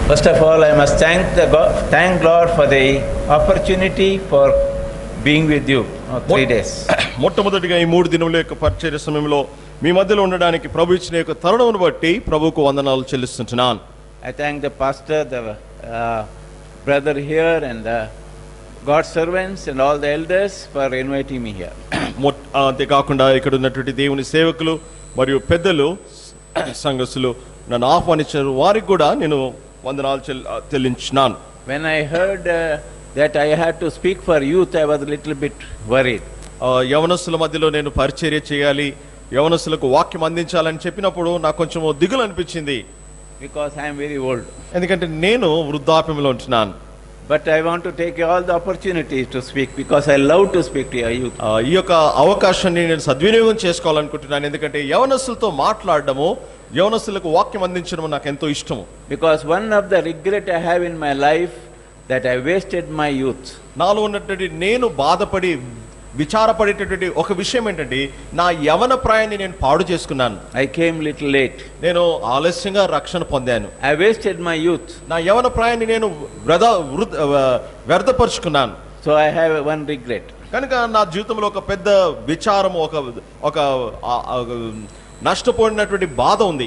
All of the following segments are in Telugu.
First of all, I must thank God for the opportunity for being with you 3 days. మొట్టమొదటిగా ఈ 3 దినముల యొక్క పరిచర్య సమయంలో మీ మధ్యలో ఉండడానికి ప్రభు ఇచ్చిన యొక్క తరుణమును బట్టి ప్రభువుకు వందనాలు చెల్లిస్తున్నాను. I thank the pastor, the brother here, and the God's servants and all the elders for inviting me here. అంతేకాకుండా ఇక్కడ ఉన్నటువంటి దేవుని సేవకులు మరియు పెద్దలు సంఘస్థులు నన్ను ఆహ్వానించారు, వారికి కూడా నేను వందనాలు చెల్లించినాను. When I heard that I had to speak for youth, I was a little bit worried. యవనస్తుల మధ్యలో నేను పరిచర్య చేయాలి, యవనస్తులకు వాక్యం అందించాలని చెప్పినప్పుడు నాకు కొంచెం దిగులు అనిపించింది. Because I am very old. ఎందుకంటే నేను వృద్ధాప్యంలో ఉంటున్నాను. But I want to take all the opportunities to speak because I love to speak to youth. ఈ యొక్క అవకాశాన్ని నేను సద్వినియోగం చేసుకోవాలనుకుంటున్నాను, ఎందుకంటే యవనస్తులతో మాట్లాడడము, యవనస్తులకు వాక్యం అందించడం నాకు ఎంతో ఇష్టము. Because one of the regret I have in my life that I wasted my youth. నాలో ఉన్నటువంటి నేను బాధపడి విచారపడేటటువంటి ఒక విషయం ఏంటంటే నా యవన ప్రాయాన్ని నేను పాడు చేసుకున్నాను. I came little late. నేను ఆలస్యంగా రక్షణ పొందాను. I wasted my youth. నా యవన ప్రాయాన్ని నేను వ్యర్థపరుచుకున్నాను. So I have one regret. కనుక నా జీవితంలో ఒక పెద్ద విచారము, ఒక నష్టపోయినటువంటి బాధ ఉంది.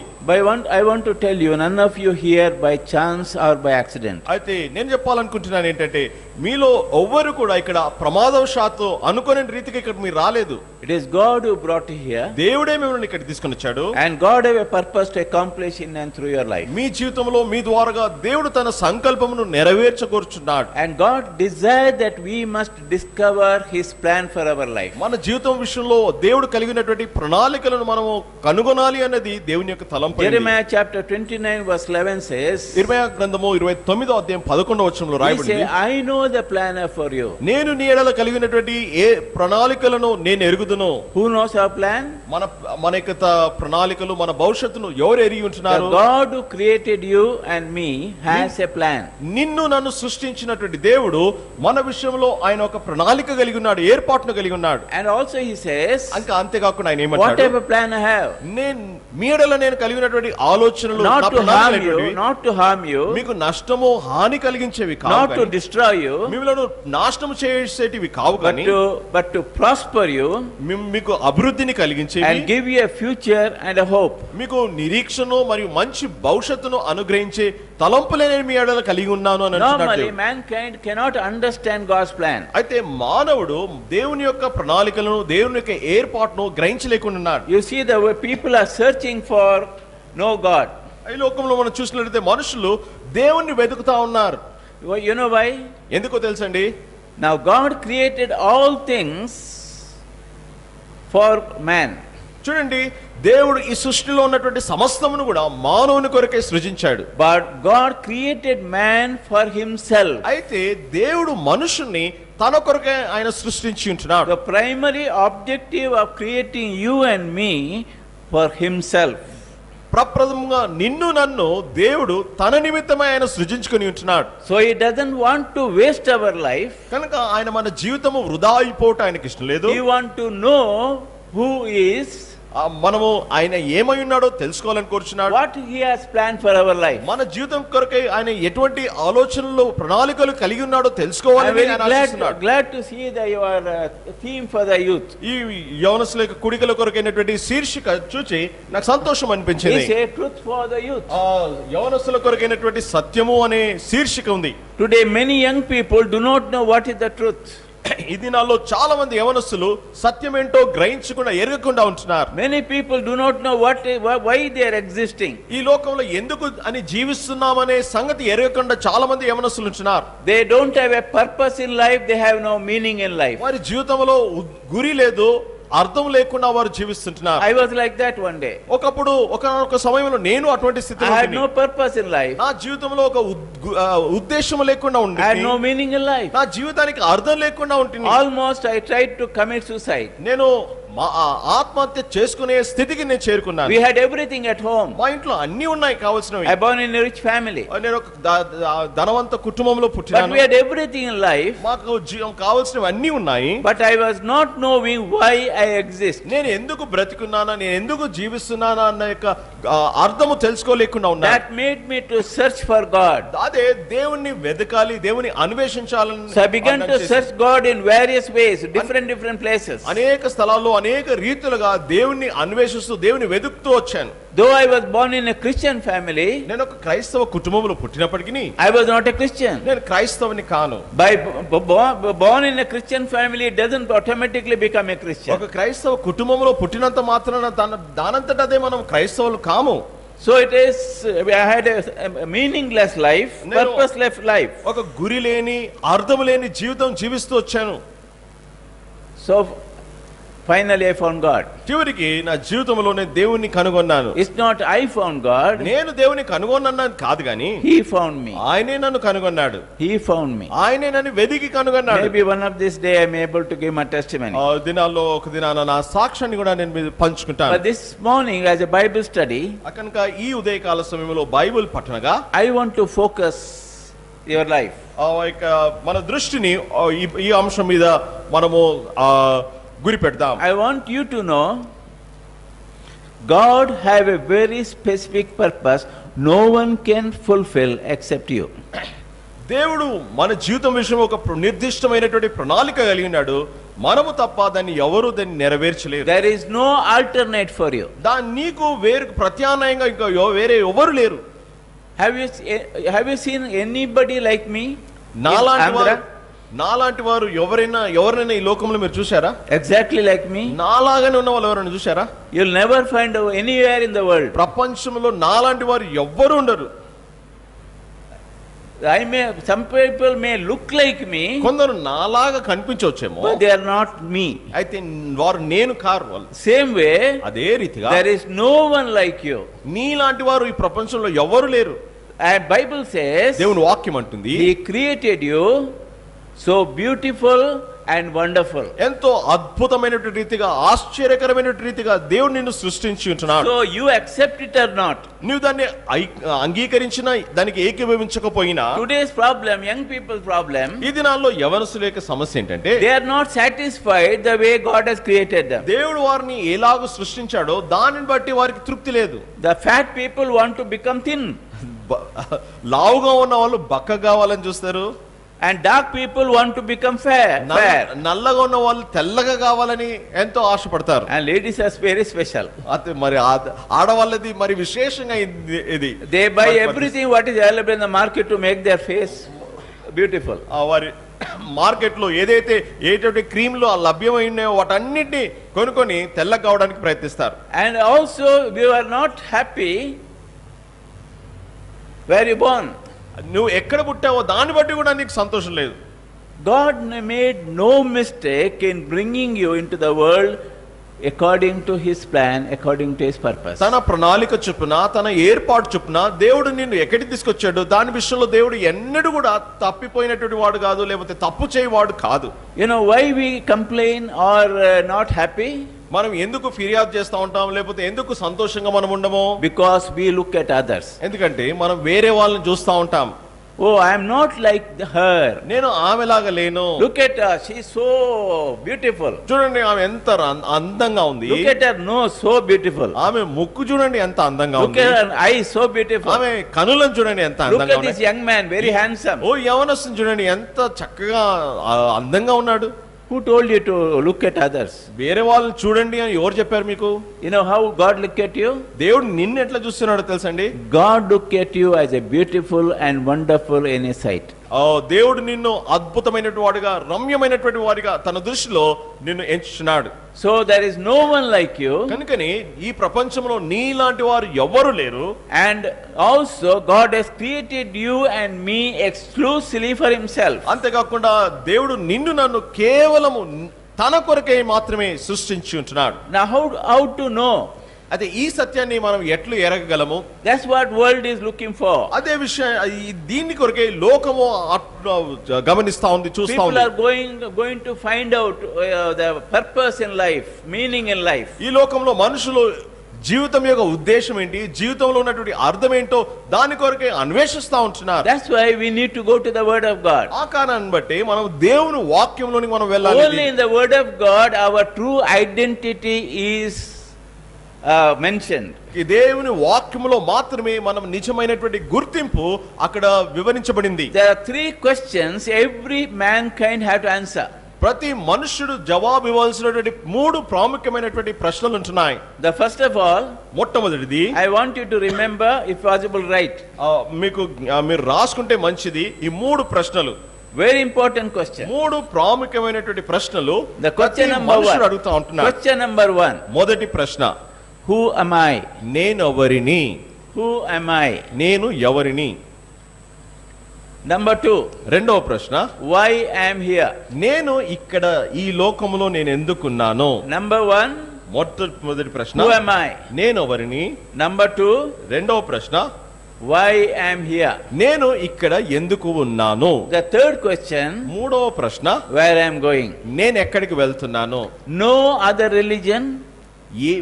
I want to tell you, none of you here by chance or by accident. అయితే నేను చెప్పాలనుకుంటున్నాను ఏంటంటే మీలో ఎవ్వరు కూడా ఇక్కడ ప్రమాదవశాత్తు అనుకోని రీతికి ఇక్కడ మీరు రాలేదు. It is God who brought you here. దేవుడే మిమ్మల్ని ఇక్కడ తీసుకొని వచ్చాడు. And God have a purpose to accomplish in and through your life. మీ జీవితంలో మీ ద్వారాగా దేవుడు తన సంకల్పమును నెరవేర్చగోరుచున్నాడు. And God desired that we must discover His plan for our life. మన జీవితం విషయంలో దేవుడు కలిగినటువంటి ప్రణాళికలను మనము కనుగొనాలి అన్నది దేవుని యొక్క తలంపు. Jeremiah chapter 29 verse 11 says, ఇర్మయా గ్రంథము 29వ అధ్యాయం 11వ వచనంలో రాయబడింది, I know the plan for you. నేను నీ ఎడల కలిగినటువంటి ఏ ప్రణాళికలను నేను ఎరుగుదును. Who knows our plan? మన యొక్క ప్రణాళికలు, మన భవిష్యత్తును ఎవరు ఎరిగి ఉంటున్నారు? The God who created you and me has a plan. నిన్ను నన్ను సృష్టించినటువంటి దేవుడు మన విషయంలో ఆయన ఒక ప్రణాళిక కలిగి ఉన్నాడు, ఏర్పాటును కలిగి ఉన్నాడు. And also he says, అంతేకాకుండా ఆయన ఏమంటాడు? whatever plan I have, నేను మీ ఎడల నేను కలిగినటువంటి ఆలోచనలు not to harm you, మీకు నష్టము హాని కలిగించేవి కావు, not to destroy you, మిమ్మల్ని నాశనం చేసేటివి కావు కానీ but to prosper you, మీకు అభివృద్ధిని కలిగించేవి, and give you a future and a hope. మీకు నిరీక్షను మరియు మంచి భవిష్యత్తును అనుగ్రహించే తలంపులే నేను మీ ఎడల కలిగి ఉన్నాను అని అంటున్నాడు. Normally mankind cannot understand God's plan. అయితే మానవుడు దేవుని యొక్క ప్రణాళికలను, దేవుని యొక్క ఏర్పాటును గ్రహించలేకుండా ఉన్నాడు. You see, the people are searching for no God. ఈ లోకంలో మనం చూసినట్లయితే మనుషులు దేవుణ్ణి వెతుకుతా ఉన్నారు. You know why? ఎందుకో తెలుసండి? Now God created all things for man. చూడండి, దేవుడు ఈ సృష్టిలో ఉన్నటువంటి సమస్తమును కూడా మానవుని కొరకే సృజించాడు. But God created man for himself. అయితే దేవుడు మనుషుని తన కొరకే ఆయన సృష్టించి ఉంటున్నాడు. The primary objective of creating you and me for himself. ప్రప్రథమంగా నిన్ను నన్ను దేవుడు తన నిమిత్తమై ఆయన సృజించుకొని ఉంటున్నాడు. So he doesn't want to waste our life. కనుక ఆయన మన జీవితము వృధా అయిపోవటం ఆయనకి ఇష్టం లేదు. He want to know who is, మనము ఆయన ఏమై ఉన్నాడో తెలుసుకోవాలని కోరుచున్నాడు. what he has planned for our life. మన జీవితం కొరకై ఆయన ఎటువంటి ఆలోచనలు, ప్రణాళికలు కలిగి ఉన్నాడో తెలుసుకోవాలని ఆయన ఆశిస్తున్నాడు. Glad to see that your theme for the youth. ఈ యవనస్తుల యొక్క కుడికల కొరకైనటువంటి శీర్షిక చూచి నాకు సంతోషం అనిపించింది. He said truth for the youth. యవనస్తుల కొరకైనటువంటి సత్యము అనే శీర్షిక ఉంది. Today many young people do not know what is the truth. ఈ దినాల్లో చాలా మంది యవనస్తులు సత్యం ఏంటో గ్రహించకుండా ఎరగకుండా ఉంటున్నారు. Many people do not know why they are existing. ఈ లోకంలో ఎందుకు అని జీవిస్తున్నామనే సంగతి ఎరగకుండా చాలా మంది యవనస్తులు ఉంటున్నారు. They don't have a purpose in life, they have no meaning in life. వారి జీవితంలో గురి లేదు, అర్థం లేకుండా వారు జీవిస్తుంటున్నారు. I was like that one day. ఒకప్పుడు ఒక సమయంలో నేను అటువంటి స్థితిలో I had no purpose in life. నా జీవితంలో ఒక ఉద్దేశం లేకుండా ఉంది. I had no meaning in life. నా జీవితానికి అర్థం లేకుండా ఉంటుంది. Almost I tried to commit suicide. నేను ఆత్మహత్య చేసుకునే స్థితికి నేను చేరుకున్నాను. We had everything at home. మా ఇంట్లో అన్ని ఉన్నాయి కావాల్సినవి. I born in a rich family. నేను ఒక ధనవంత కుటుంబంలో But పుట్టినాను. we had everything in life. మాకు కావాల్సినవి అన్ని ఉన్నాయి. But I was not knowing why I exist. నేను ఎందుకు బ్రతికున్నానా, నేను ఎందుకు జీవిస్తున్నానా అన్న యొక్క అర్థము తెలుసుకోలేకుండా ఉన్నా. That made me to search for God. అదే దేవుణ్ణి వెతకాలి, దేవుని అన్వేషించాలని. So I began to search God in various ways, different places. అనేక స్థలాల్లో అనేక రీతులుగా దేవుణ్ణి అన్వేషిస్తూ దేవుని వెతుకుతూ వచ్చాను. Though I was born in a Christian family, నేను ఒక క్రైస్తవ కుటుంబంలో పుట్టినప్పటికీ I was not a Christian. నేను క్రైస్తవుని కాను. By born in a Christian family, it doesn't automatically become a Christian. ఒక క్రైస్తవ కుటుంబంలో పుట్టినంత మాత్రాన దానంతట అదే మనం క్రైస్తవులు కాము. So it is, I had a meaningless life, purposeless life. ఒక గురి లేని అర్థం లేని జీవితం జీవిస్తూ వచ్చాను. So finally I found God. చివరికి నా జీవితంలోనే దేవుణ్ణి కనుగొన్నాను. It's not I found God. నేను దేవుని కనుగొన్నాను కాదు గాని He found me. ఆయనే నన్ను కనుగొన్నాడు. He found me. ఆయనే నన్ను వెదికి కనుగొన్నాడు. Maybe one of this day I am able to give my testimony. దినాల్లో ఒక దినాన నా సాక్ష్యాన్ని కూడా నేను మీతో పంచుకుంటాను. But this morning as a Bible study, కనుక ఈ ఉదయకాల సమయంలో Bible పఠనగా I want to focus your life. మన దృష్టిని ఈ అంశం మీద మనము గురి పెడదాం. I want you to know God have a very specific purpose no one can fulfill except you. దేవుడు మన జీవితం విషయం ఒక నిర్దిష్టమైనటువంటి ప్రణాళిక కలిగి ఉన్నాడు. మనము తప్ప దాన్ని ఎవరు దాన్ని నెరవేర్చలేరు. There is no alternate for you. నీకు వేరు ప్రత్యామ్నాయంగా ఇంకా వేరే ఎవరు లేరు. Have you seen anybody like me? నాలాంటి వారు ఎవరైనా ఈ లోకంలో మీరు చూశారా? Exactly like me. నాలాగానే ఉన్న వాళ్ళు ఎవరైనా చూశారా? You'll never find anywhere in the world. ప్రపంచంలో నాలాంటి వారు ఎవ్వరు ఉండరు. Some people may look like me. కొందరు నాలాగా కనిపించవచ్చేమో. But they are not me. అయితే వారు నేను కారు. Same way. అదే రీతిగా there is no one like you. నీలాంటి వారు ఈ ప్రపంచంలో ఎవరు లేరు. And Bible says దేవుని వాక్యం అంటుంది He created you so beautiful and wonderful. ఎంతో అద్భుతమైనటువంటి రీతిగా ఆశ్చర్యకరమైనటువంటి రీతిగా దేవుడు నిన్ను సృష్టించి ఉంటున్నాడు. So you accept it or not, నీవు దాన్ని అంగీకరించినా దానికి ఏకీభవించకపోయినా, today's problem, young people's problem, ఈ దినాల్లో యవనస్తుల యొక్క సమస్య ఏంటంటే they are not satisfied the way God has created them. దేవుడు వారిని ఎలాగో సృష్టించాడో దానిని బట్టి వారికి తృప్తి లేదు. The fat people want to become thin. లావుగా ఉన్న వాళ్ళు బక్క కావాలని చూస్తారు. And dark people want to become fair. నల్లగా ఉన్న వాళ్ళు తెల్లగా కావాలని ఎంతో ఆశపడతారు. And ladies are very special. అయితే మరి ఆడవాళ్ళది మరి విశేషంగా ఇది. They buy everything what is available in the market to make their face beautiful. వారి మార్కెట్ లో ఏదైతే క్రీమ్లు లభ్యమైనాయో వాటన్నిటిని కొనుక్కొని తెల్లగా కావడానికి ప్రయత్నిస్తారు. And also you are not happy where you born. నువ్వు ఎక్కడ పుట్టావో దాన్ని బట్టి కూడా నీకు సంతోషం లేదు. God made no mistake in bringing you into the world according to His plan, according to His purpose. తన ప్రణాళిక చొప్పున తన ఏర్పాటు చొప్పున దేవుడు నిన్ను ఎక్కడికి తీసుకొచ్చాడు దాని విషయంలో దేవుడు ఎన్నడూ కూడా తప్పిపోయినటువంటి వాడు కాదు, లేకపోతే తప్పు చేయవాడు కాదు. You know why we complain or not happy? మనం ఎందుకు ఫిర్యాదు చేస్తూ ఉంటాం, లేకపోతే ఎందుకు సంతోషంగా మనం ఉండము? Because we look at others. ఎందుకంటే మనం వేరే వాళ్ళని చూస్తూ ఉంటాం. Oh, I am not like her. నేను ఆమెలాగా లేను. Look at her, she is so beautiful. చూడండి ఆమె ఎంత అందంగా ఉంది. Look at her nose, so beautiful. ఆమె ముక్కు చూడండి ఎంత అందంగా ఉంది. Look at her eyes, so beautiful. ఆమె కనులను చూడండి ఎంత అందంగా ఉన్నాయి. Look at ఉన్నాయి. this young man, very handsome. ఓ యవనస్తుని చూడండి ఎంత చక్కగా అందంగా ఉన్నాడు. Who told you to look at others? వేరే వాళ్ళని చూడండి అని ఎవరు చెప్పారు మీకు? You know how God look at you? దేవుడు నిన్ను ఎట్లా చూస్తున్నాడో తెలుసండి? God look at you as a beautiful and wonderful in His sight. దేవుడు నిన్ను అద్భుతమైనటువంటి వాడిగా, రమ్యమైనటువంటి వాడిగా తన దృష్టిలో నిన్ను ఎంచుచున్నాడు. So there is no one like you. కనుకని ఈ ప్రపంచంలో నీలాంటి వారు ఎవరు లేరు. And also God has created you and me exclusively for Himself. అంతేకాకుండా దేవుడు నిన్ను నన్ను కేవలము తన కొరకే మాత్రమే సృష్టించి ఉంటున్నాడు. Now how to know? అయితే ఈ సత్యాన్ని మనం ఎట్లు ఎరగగలము? That's what world is looking for. అదే విషయం దీన్ని కొరకే లోకము గమనిస్తా ఉంది, చూస్తా People ఉంది. are going to find out the purpose in life, meaning in life. ఈ లోకంలో మనుషులు జీవితం యొక్క ఉద్దేశం ఏంటి, జీవితంలో ఉన్నటువంటి అర్థం ఏంటో దాని కొరకే అన్వేషిస్తా ఉంటున్నారు. That's why we need to go to the word of God. ఆ కారణాన్ని బట్టి మనం దేవుని వాక్యంలోనికి మనం వెళ్ళాలి. Only in the word of God our true identity is mentioned. ఈ దేవుని వాక్యములో మాత్రమే మనం నిజమైనటువంటి గుర్తింపు అక్కడ వివరించబడింది. There are 3 questions every mankind have to answer. ప్రతి మనుష్యుడు జవాబు ఇవ్వాల్సినటువంటి 3 ప్రాముఖ్యమైనటువంటి ప్రశ్నలు ఉంటున్నాయి. The first of all, మొట్టమొదటిది, I want you to remember, if possible write. మీరు రాసుకుంటే మంచిది. ఈ 3 ప్రశ్నలు Very important question. 3 ప్రాముఖ్యమైనటువంటి ప్రశ్నలు The question number మనుషుడు 1. అడుగుతా ఉంటున్నారు. Question number 1. మొదటి ప్రశ్న, Who am I? నేను ఎవరిని? Who am I? నేను ఎవరిని? Number 2. రెండవ ప్రశ్న, Why I am here? నేను ఇక్కడ ఈ లోకములో నేను ఎందుకున్నాను? Number 1. మొదటి ప్రశ్న, Who am I? నేను ఎవరిని? Number 2. రెండవ ప్రశ్న, Why I am here? నేను ఇక్కడ ఎందుకు ఉన్నాను? The third question, మూడవ ప్రశ్న, where I am going? నేను ఎక్కడికి వెళ్తున్నాను? No other religion,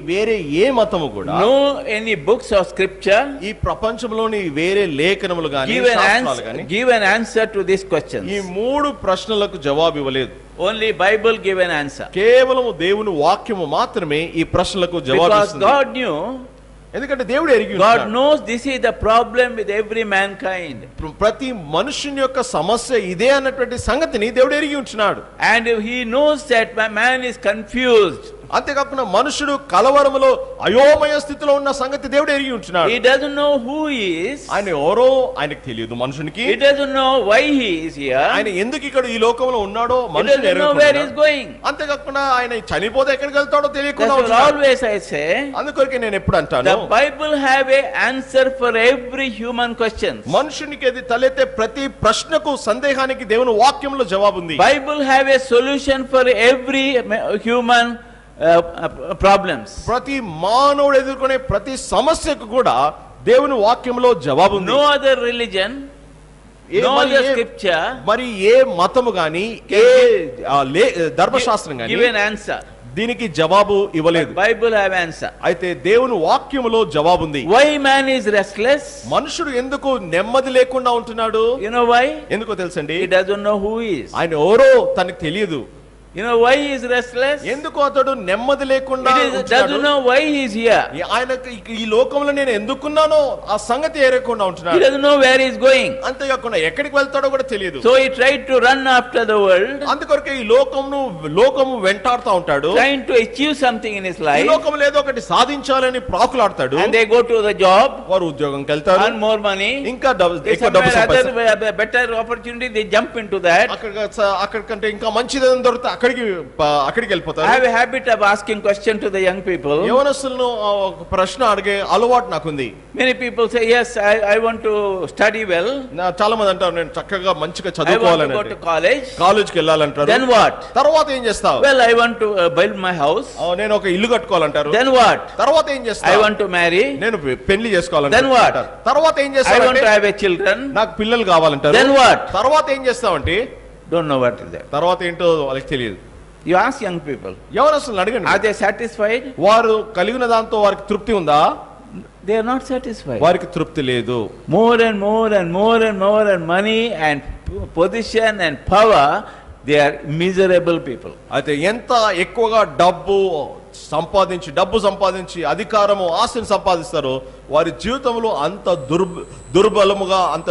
వేరే ఏ మతము కూడా, no any books or scripture ఈ ప్రపంచంలోని వేరే లేఖనములు గాని శాస్త్రాలు గాని give an answer to these questions. ఈ 3 ప్రశ్నలకు జవాబు ఇవ్వలేదు. Only Bible give an answer. కేవలం దేవుని వాక్యము మాత్రమే ఈ ప్రశ్నలకు జవాబు Because ఇస్తుంది. God knew, ఎందుకంటే దేవుడు ఎరిగి God ఉన్నాడు. knows this is the problem with every mankind. ప్రతి మనుషుని యొక్క సమస్య ఇదే అన్నటువంటి సంగతిని దేవుడు ఎరిగి ఉంటున్నాడు. And he knows that man is confused. అంతేకాకుండా మనుషుడు కలవరములో అయోమయ స్థితిలో ఉన్న సంగతి దేవుడు ఎరిగి ఉంటున్నాడు. He doesn't know who he is. ఆయన ఎవరో ఆయనకు తెలియదు మనుషునికి. He doesn't know why he is here. ఆయన ఎందుకు ఇక్కడ ఈ లోకంలో ఉన్నాడో He మనుషుడు doesn't know where he is going. అంతేకాకుండా ఆయన చనిపోతే ఎక్కడికి వెళ్తాడో తెలియకుండా That's why always I say, అందుకొరకే నేను ఎప్పుడు అంటాను, the Bible have a answer for every human question. మనుషునికి అది తలెత్తే ప్రతి ప్రశ్నకు సందేహానికి దేవుని వాక్యంలో జవాబు ఉంది. Bible have a solution for every human problems. ప్రతి మానవుడు ఎదుర్కొనే ప్రతి సమస్యకు కూడా దేవుని వాక్యంలో జవాబు ఉంది. No other religion, no other scripture మరి ఏ మతము గాని ఏ ధర్మశాస్త్రం గాని give an answer. దీనికి జవాబు ఇవ్వలేదు. Bible have answer. అయితే దేవుని వాక్యములో జవాబు ఉంది. Why man is restless? మనుషుడు ఎందుకు నెమ్మది లేకుండా ఉంటున్నాడు? You know why? ఎందుకో తెలుసండి, He doesn't know who he is. ఆయన ఎవరో తనకు తెలియదు. You know why he is restless? ఎందుకు అతడు నెమ్మది లేకుండా doesn't know why he is here. ఆయనకు ఈ లోకంలో నేను ఎందుకున్నానో ఆ సంగతి ఎరగకుండా He ఉంటున్నాడు. doesn't know where he is going. అంతేకాకుండా ఎక్కడికి వెళ్తాడో కూడా తెలియదు. So he tried to run after the world, అందుకొరకే ఈ లోకము వెంటాడుతా ఉంటాడు. trying to achieve something in his ఈ life. లోకంలో ఏదో ఒకటి సాధించాలని ప్రాకులాడతాడు. And they go to the job, వారు ఉద్యోగంకి వెళ్తారు, earn more money. ఇంకా ఎక్కువ డబ్బు Somewhere సంపాదిస్తారు. other better opportunity, they jump into that. అక్కడికంటే ఇంకా మంచిది ఏదైనా దొరికితే అక్కడికి I వెళ్ళిపోతారు. have a habit of asking question to the young people. యవనస్తులను ఒక ప్రశ్న అడిగే అలవాటు నాకుంది. Many people say, yes, I want to study well. చాలా మంది అంటారు నేను చక్కగా మంచిగా I want to చదువుకోవాలని, go to college. కాలేజ్కి వెళ్ళాలంటారు. Then what? తర్వాత ఏం చేస్తావు? Well, I want to build my house. నేను ఒక ఇల్లు కట్టుకోవాలంటారు. Then what? తర్వాత ఏం I చేస్తావు? want to marry. నేను పెళ్లి చేసుకోవాలంటారు. Then what? తర్వాత ఏం I want చేస్తావు? to have a children. నాకు పిల్లలు కావాలంటారు. Then what? తర్వాత ఏం చేస్తావంటే Don't know what is that. తర్వాత ఏంటో వాళ్ళకి తెలియదు. You ask young people, యవనస్తులను అడగండి, are they satisfied? వారు కలిగిన దాంతో వారికి తృప్తి ఉందా? They are not satisfied. వారికి తృప్తి లేదు. More and more and more and more and money and position and power, they are miserable people. అయితే ఎంత ఎక్కువగా డబ్బు సంపాదించి అధికారము ఆస్తిని సంపాదిస్తారో వారి జీవితంలో అంత దుర్బలముగా అంత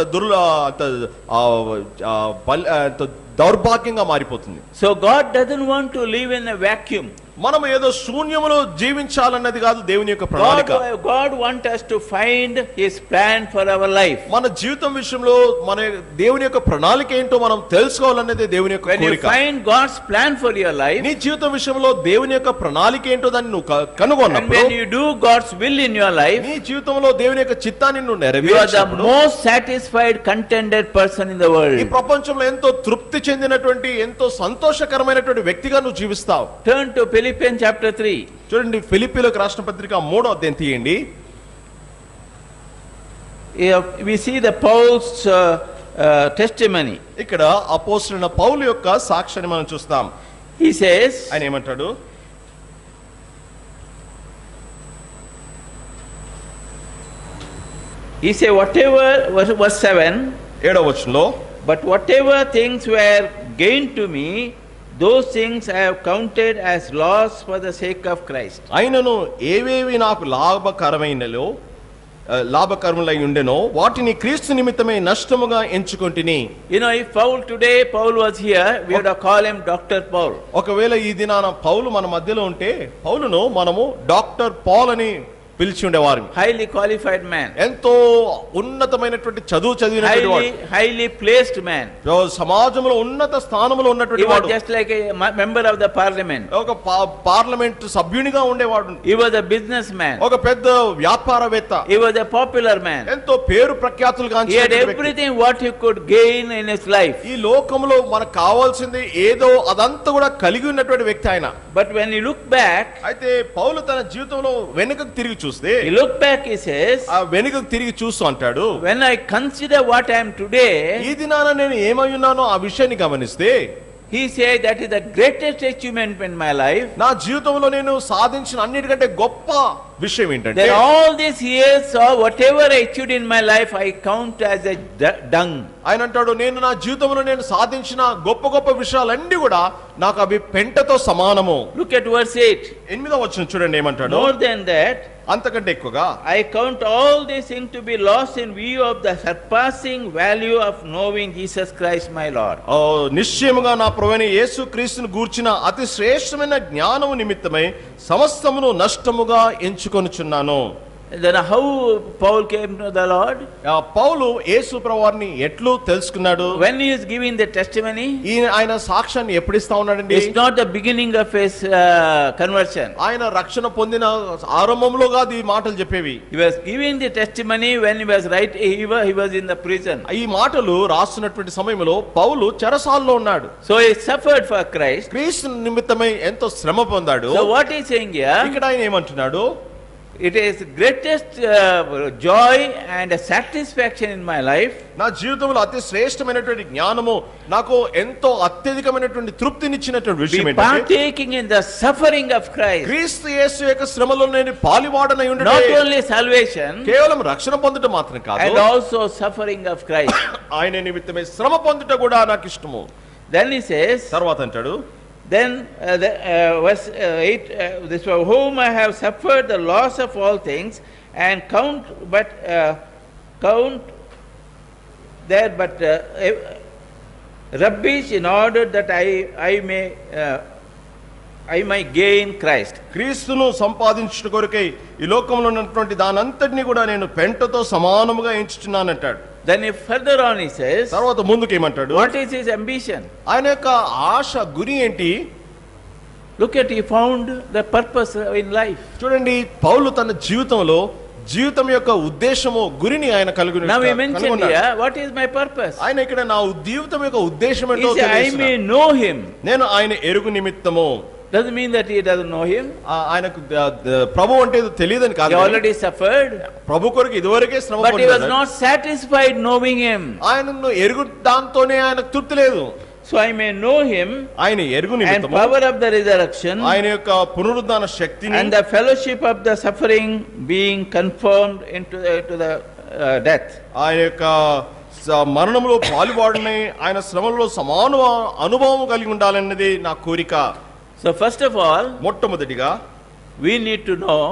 దౌర్భాగ్యంగా మారిపోతుంది. So God doesn't want to live in a vacuum. మనం ఏదో శూన్యములో జీవించాలన్నది కాదు దేవుని యొక్క ప్రణాళిక. God want us to find his plan for our life. మన జీవితం విషయంలో మన దేవుని యొక్క ప్రణాళిక ఏంటో మనం తెలుసుకోవాలన్నదే దేవుని యొక్క కోరిక. When you find God's plan for your life, నీ జీవితం విషయంలో దేవుని యొక్క ప్రణాళిక ఏంటో దాన్ని నువ్వు కనుగొన్నప్పుడు, and when you do God's will in your life, నీ జీవితంలో దేవుని యొక్క చిత్తాన్ని నువ్వు you are the నెరవేర్చినప్పుడు most satisfied, contented person in the world. ఈ ప్రపంచంలో ఎంతో తృప్తి చెందినటువంటి ఎంతో సంతోషకరమైనటువంటి వ్యక్తిగా నువ్వు జీవిస్తావు. Turn to Philippians chapter 3. చూడండి ఫిలిప్పీలకు రాసిన పత్రిక 3వ అధ్యాయం తీయండి. We see the Paul's testimony. ఇక్కడ అపోస్తలుడైన పౌలు యొక్క సాక్ష్యాన్ని మనం చూస్తాం. He says, ఆయన ఏమంటాడు? he say whatever, verse 7, 7వ వచనంలో, but whatever things were gained to me, those things I have counted as loss for the sake of Christ. ఆయనను ఏవేవి నాకు లాభకరములై ఉండెనో వాటిని క్రీస్తు నిమిత్తమే నష్టముగా ఎంచుకొంటిని. You know, if Paul was here, we would have called him Dr. Paul. ఒకవేళ ఈ దినాన పౌలు మన మధ్యలో ఉంటే పౌలును మనము డాక్టర్ పాల్ అని పిలిచి ఉండేవారు. Highly qualified man. ఎంతో ఉన్నతమైనటువంటి చదువు చదివినటువంటి వాడు. Highly placed man. సమాజంలో ఉన్నత స్థానంలో ఉన్నటువంటి వాడు. He was just like a member of the parliament. ఒక పార్లమెంట్ సభ్యునిగా ఉండేవాడు. He was a businessman. ఒక పెద్ద వ్యాపారవేత్త. He was a popular man. ఎంతో పేరు ప్రఖ్యాతులు గాంచిన He had everything what he could gain in his life. ఈ లోకంలో మనకు కావాల్సింది ఏదో అదంతా కూడా కలిగి ఉన్నటువంటి వ్యక్తి ఆయన. But when he looked back, అయితే పౌలు తన జీవితంలో వెనుకకు తిరిగి చూస్తే, he looked back, he says, ఆ వెనుకకు తిరిగి చూస్తూ అంటాడు, when I consider what I am today, ఈ దినాన నేను ఏమై ఉన్నానో ఆ విషయాన్ని గమనిస్తే, he said that is the greatest achievement in my life. నా జీవితంలో నేను సాధించిన అన్నిటికంటే గొప్ప విషయం ఏంటంటే, that all these years or whatever I achieved in my life I count as a dung. ఆయన అంటాడు, నేను నా జీవితంలో నేను సాధించిన గొప్ప గొప్ప విషయాలన్నీ కూడా నాకు అవి పెంటతో సమానము. Look at verse 8. 8వ వచనం చూడండి ఏమంటాడు. More than that, అంతకంటే ఎక్కువగా, I count all these things to be lost in view of the surpassing value of knowing Jesus Christ my Lord. నిశ్చయముగా నా ప్రభువైన యేసు క్రీస్తును గూర్చిన అతి శ్రేష్టమైన జ్ఞానము నిమిత్తమై సమస్తమును నష్టముగా ఎంచుకొనుచున్నాను. Then how Paul came to the Lord? పౌలు యేసు ప్రభువారిని ఎట్లు తెలుసుకున్నాడు? When he is giving the testimony, ఆయన సాక్ష్యాన్ని ఎప్పుడు ఇస్తా ఉన్నాడండి? it's not the beginning of his conversion. ఆయన రక్షణ పొందిన ఆరంభంలో కాదు ఈ మాటలు చెప్పేవి. He was giving the testimony when he was in the prison. ఈ మాటలు రాస్తున్నటువంటి సమయంలో పౌలు చెరసాలలో ఉన్నాడు. So he suffered for Christ. క్రీస్తు నిమిత్తమై ఎంతో శ్రమ పొందాడు. So what he is saying here, ఇక్కడ ఆయన ఏమంటున్నాడు? it is greatest joy and satisfaction in my life. నా జీవితంలో అతి శ్రేష్టమైనటువంటి జ్ఞానము నాకు ఎంతో అత్యధికమైనటువంటి తృప్తినిచ్చినటువంటి విషయం ఏంటంటే, partaking in the suffering of Christ. క్రీస్తు యేసు యొక్క శ్రమలో నేను పాలివాడనై ఉండటం, not only salvation, కేవలం రక్షణ పొందడం మాత్రం కాదు, and also suffering of Christ. ఆయన నిమిత్తమే శ్రమ పొందుట కూడా నాకు ఇష్టము. Then he says, తర్వాత అంటాడు, then verse 8, this for whom I have suffered the loss of all things and count there but rubbish in order that I may gain Christ. క్రీస్తును సంపాదించుట కొరకై ఈ లోకంలో ఉన్నటువంటి దానంతటిని కూడా నేను పెంటతో సమానముగా ఎంచుచున్నాను అంటాడు. Then if further on he says, తర్వాత ముందుకు ఏమంటాడు? what is his ambition? ఆయన యొక్క ఆశ, గురి ఏంటి? Look at, he found the purpose in life. చూడండి, పౌలు తన జీవితంలో జీవితం యొక్క ఉద్దేశము, గురిని ఆయన కలిగి Now we mentioned here, what is my purpose? ఆయన ఇక్కడ నా జీవితం యొక్క ఉద్దేశం ఏంటో I may know him. నేను ఆయన ఎరుగు నిమిత్తము. Doesn't mean that he doesn't know him. ఆయనకు ప్రభు అంటే తెలియదని కాదు. He already suffered. ప్రభు కొరకు ఇదివరకే శ్రమ పొందాడు. But he was not satisfied knowing him. ఆయనను ఎరుగు దాంతోనే ఆయనకు తృప్తి లేదు. So I may know him, ఆయన ఎరుగు నిమిత్తము, and power of the resurrection, ఆయన యొక్క పునరుద్ధాన శక్తిని, and the fellowship of the suffering being conformed into the death. ఆయన యొక్క మరణంలో పాలువాడని, ఆయన శ్రమలో సమాన అనుభవం కలిగి ఉండాలన్నది నా కోరిక. So first of all, మొట్టమొదటిగా we need to know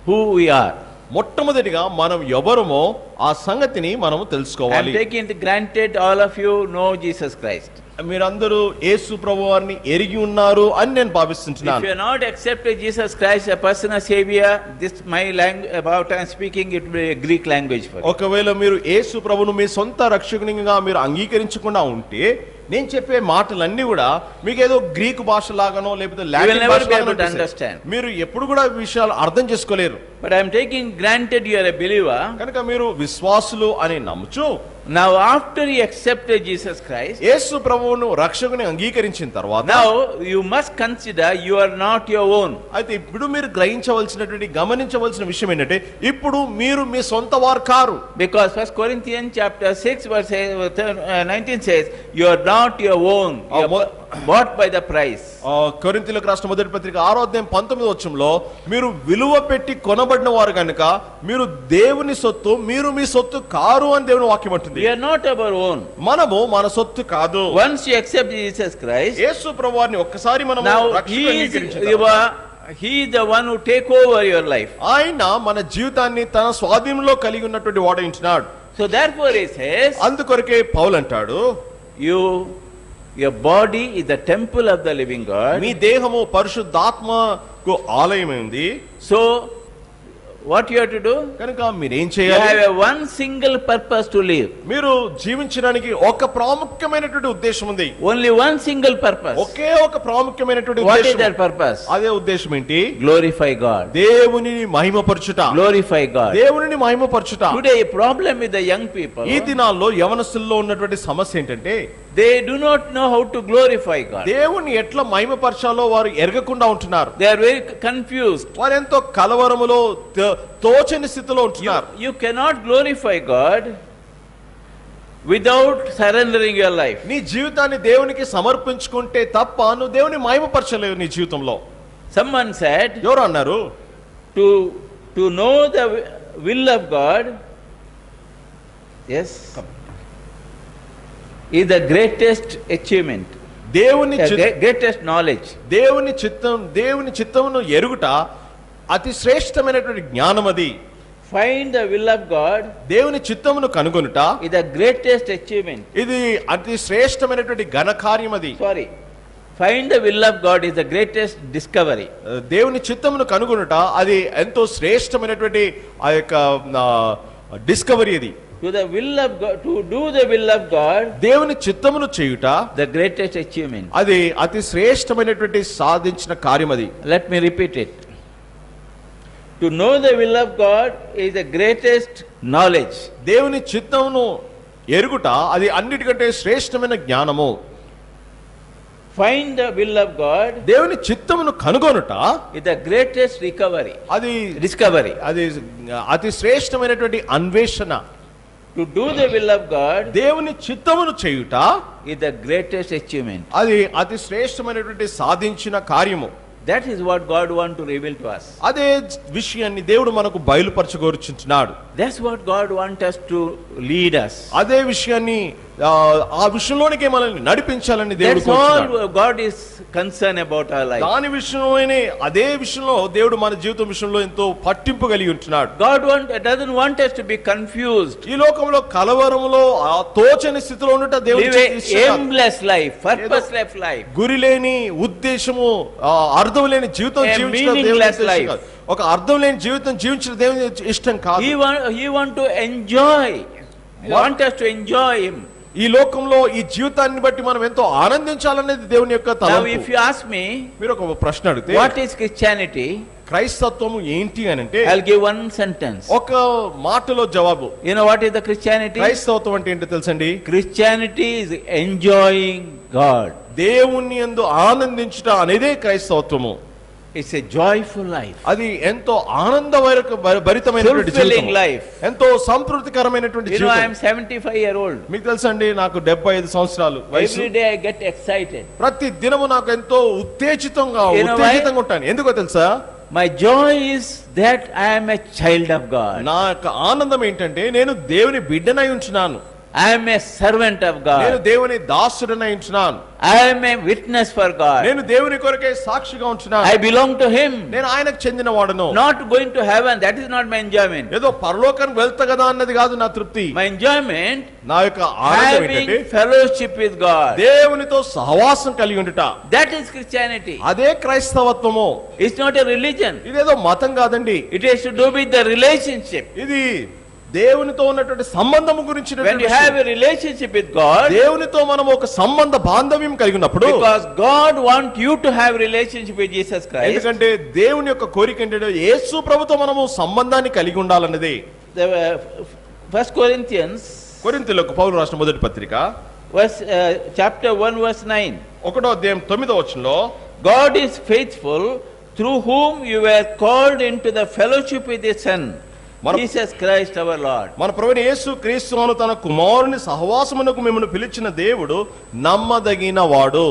who we are. మొట్టమొదటిగా మనం ఎవరమో ఆ సంగతిని మనం తెలుసుకోవాలి. I'm taking it granted all of you know Jesus Christ. మీరందరూ యేసు ప్రభువారిని ఎరిగి ఉన్నారు అని నేను భావిస్తున్నాను. If you are not accepted Jesus Christ a personal savior, this my language about I am speaking, it will be a Greek language for you. ఒకవేళ మీరు యేసు ప్రభువును మీ సొంత రక్షకునిగా మీరు అంగీకరించకుండా ఉంటే నేను చెప్పే మాటలన్నీ కూడా మీకు ఏదో గ్రీకు భాష లాగానో లేకపోతే లాటిన్ భాష లాగానో understand. మీరు ఎప్పుడు కూడా విషయాలు అర్థం చేసుకోలేరు. but I am taking granted you are a believer. కనుక మీరు విశ్వాసులు అని నమ్ముచు Now after you accepted Jesus Christ, యేసు ప్రభువును రక్షకుని అంగీకరించిన తర్వాత now you must consider you are not your own. అయితే ఇప్పుడు మీరు గ్రహించవలసినటువంటి గమనించవలసిన విషయం ఏంటంటే ఇప్పుడు మీరు మీ సొంత వారు car. Because 1 Corinthians chapter 6 verse 19 says, you are not your own, you are bought by the price. కొరింథీయులకు రాసిన మొదటి పత్రిక 6వ అధ్యాయం 19వ వచనంలో మీరు విలువ పెట్టి కొనబడిన వారు కనుక మీరు దేవుని సొత్తు, మీరు మీ సొత్తు కారు అని దేవుని వాక్యం అంటుంది. We are not our own. మనము మన సొత్తు కాదు. Once you accept Jesus Christ, యేసు ప్రభువారిని ఒక్కసారి మనము now రక్షకునిగా అంగీకరించాము. he is the one who take over your life. ఆయన మన జీవితాన్ని తన స్వాధీనంలో కలిగి ఉన్నటువంటి వాడై ఉంటున్నాడు. So therefore he says, అందుకొరకే పౌలు అంటాడు, your body is the temple of the living God. మీ దేహము పరిశుద్ధాత్మకు ఆలయమైంది. So what you have to do? కనుక మీరేం You చేయాలి? have a one single purpose to live. మీరు జీవించడానికి ఒక ప్రాముఖ్యమైనటువంటి ఉద్దేశం ఉంది. Only one single purpose. ఒకే ఒక ప్రాముఖ్యమైనటువంటి What is ఉద్దేశం. that purpose? అదే ఉద్దేశం ఏంటి? Glorify God. దేవునిని మహిమపరచుట. Glorify God. దేవునిని మహిమపరచుట. Today a problem with the young people, ఈ దినాల్లో యవనస్తుల్లో ఉన్నటువంటి సమస్య ఏంటంటే they do not know how to glorify God. దేవుని ఎట్లా మహిమపరచాలో వారు ఎరగకుండా ఉంటున్నారు. They are very confused. వారు ఎంతో కలవరములో తోచని స్థితిలో ఉంటున్నారు. You cannot glorify God without surrendering your life. నీ జీవితాన్ని దేవునికి సమర్పించుకుంటే తప్ప నువ్వు దేవుని మహిమపరచలేవు నీ జీవితంలో. Someone said, ఎవరు అన్నారు? to know the will of God, yes, is the greatest achievement, దేవుని greatest knowledge. దేవుని చిత్తమును ఎరుగుట అతి శ్రేష్టమైనటువంటి జ్ఞానం అది. Find the will of God, దేవుని చిత్తమును కనుగొనుట is the greatest achievement. ఇది అతి శ్రేష్టమైనటువంటి ఘన కార్యం అది. Sorry, find the will of God is the greatest discovery. దేవుని చిత్తమును కనుగొనుట అది ఎంతో శ్రేష్టమైనటువంటి ఆ యొక్క డిస్కవరీ అది. To the will of God, to do the will of God, దేవుని చిత్తమును చేయుట the greatest achievement. అది అతి శ్రేష్టమైనటువంటి సాధించిన కార్యం అది. Let me repeat it. To know the will of God is the greatest knowledge. దేవుని చిత్తమును ఎరుగుట అది అన్నిటికంటే శ్రేష్టమైన జ్ఞానము. Find the will of God, దేవుని చిత్తమును కనుగొనుట is the greatest recovery. అది Discovery. అది అతి శ్రేష్టమైనటువంటి అన్వేషణ. To do the will of God దేవుని చిత్తమును చేయుట is the greatest achievement. అది అతి శ్రేష్టమైనటువంటి సాధించిన కార్యము. That is what God wants to reveal to us. అదే విషయాన్ని దేవుడు మనకు బయలుపరచగోరుచున్నాడు. That's what God wants us to lead us. అదే విషయాన్ని ఆ విషయంలోనికే మనల్ని నడిపించాలని దేవుడు That's కోరుచున్నాడు. all God is concerned about our life. దాని విషయంలోనే అదే విషయంలో దేవుడు మన జీవితం విషయంలో ఎంతో పట్టింపు కలిగి ఉంటున్నాడు. God doesn't want us to be confused. ఈ లోకంలో కలవరములో ఆ తోచని స్థితిలో ఉండట దేవుడు Live a aimless life, purposeless life. గురి లేని ఉద్దేశము అర్థం లేని జీవితం A జీవించడం meaningless దేవుని life. ఇష్టం కాదు. ఒక అర్థం లేని జీవితం జీవించడం దేవుని ఇష్టం కాదు. He want to enjoy. He want us to enjoy Him. ఈ లోకంలో ఈ జీవితాన్ని బట్టి మనం ఎంతో ఆనందించాలనేది దేవుని యొక్క Now తలంపు. if you ask me, మీరు ఒక ప్రశ్న అడిగితే what is Christianity? క్రైస్తత్వము ఏంటి అని అంటే I'll give one sentence. ఒక మాటలో జవాబు. You know what is the Christianity? క్రైస్తవత్వం అంటే ఏంటో తెలుసండి? Christianity is enjoying God. దేవుని యందు ఆనందించుట అనేదే క్రైస్తవత్వము. It's a joyful life. అది ఎంతో భరితమైనటువంటి Fulfilling జీవితం. life. ఎంతో సంతృప్తికరమైనటువంటి You know, I am జీవితం. 75-year-old. మీకు తెలుసండి నాకు 75 సంవత్సరాలు వయసు. Every day I get excited. ప్రతి దినము నాకు ఎంతో ఉత్తేజితంగా You know why? ఉత్తేజితంగా ఉంటాను. ఎందుకో తెలుసా? My joy is that I am a child of God. నా యొక్క ఆనందం ఏంటంటే నేను దేవుని బిడ్డనై ఉంటున్నాను. I am a servant of నేను God. దేవుని దాసుడనై ఉంటున్నాను. I am a witness for God. నేను దేవుని కొరకే సాక్షిగా ఉంటున్నాను. I belong to Him. నేను ఆయనకు చెందిన వాడును. Not going to heaven, that is not my enjoyment. ఏదో పరలోకానికి వెళ్తా కదా అన్నది కాదు నా తృప్తి. My enjoyment, నా యొక్క ఆనందం ఏంటంటే having fellowship with God. దేవునితో సహవాసం కలిగి ఉండుట. That is Christianity. అదే క్రైస్తవత్వము. It's not a religion. ఇదేదో మతం కాదండి. It has to do with the relationship. ఇది దేవునితో ఉన్నటువంటి సంబంధము గురించి When you have a relationship with God, దేవునితో మనం ఒక సంబంధ బాంధవ్యం కలిగి ఉన్నప్పుడు, because God wants you to have relationship with Jesus Christ. ఎందుకంటే దేవుని యొక్క కోరిక ఏంటంటే యేసు ప్రభుతో మనము సంబంధాన్ని కలిగి ఉండాలన్నది. The First Corinthians, కొరింథీయులకు పౌలు రాసిన మొదటి పత్రిక chapter 1 verse 9. 1వ అధ్యాయం 9వ వచనంలో, God is faithful, through whom you were called into the fellowship with His Son, Jesus Christ our Lord. మన ప్రభువైన యేసు క్రీస్తును తన కుమారుని సహవాసమునకు మిమ్మల్ని పిలిచిన దేవుడు నమ్మదగిన వాడు.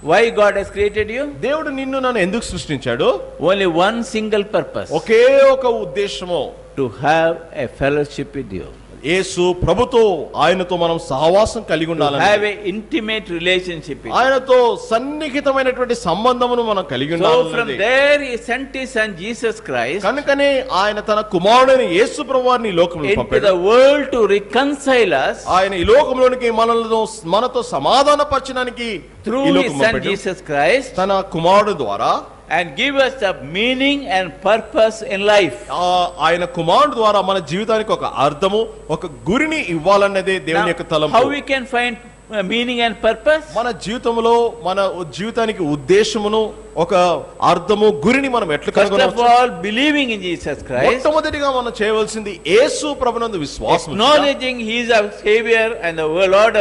Why God has created you? దేవుడు నిన్ను నన్ను ఎందుకు సృష్టించాడు? Only one single purpose, ఒకే ఒక ఉద్దేశము, to have a fellowship with you, యేసు ప్రభుతో ఆయనతో మనం సహవాసం కలిగి to ఉండాలని, have an intimate relationship with you. ఆయనతో సన్నిహితమైనటువంటి సంబంధమును మనం కలిగి So from ఉండాలి. there He sent His Son Jesus Christ కనుకనే ఆయన తన కుమారుడైన యేసు ప్రభువారిని ఈ లోకంలో into పంపాడు. the world to reconcile us ఆయన ఈ లోకంలోనికి మనతో సమాధానపరచడానికి through ఈ His లోకం Son పంపాడు. Jesus Christ, తన కుమారుడు ద్వారా and give us the meaning and purpose in life. ఆయన కుమారుడు ద్వారా మన జీవితానికి ఒక అర్థము, ఒక గురిని ఇవ్వాలన్నదే దేవుని యొక్క Now, తలంపు. how we can find meaning and purpose? మన జీవితంలో మన జీవితానికి ఉద్దేశమును, ఒక అర్థము, గురిని మనం ఎట్లా First of కనుగొనవచ్చు? all, believing in Jesus Christ, మొట్టమొదటిగా మనం చేయవలసింది యేసు ప్రభునందు విశ్వాసం ఉంచుట. acknowledging He is our Savior and the Lord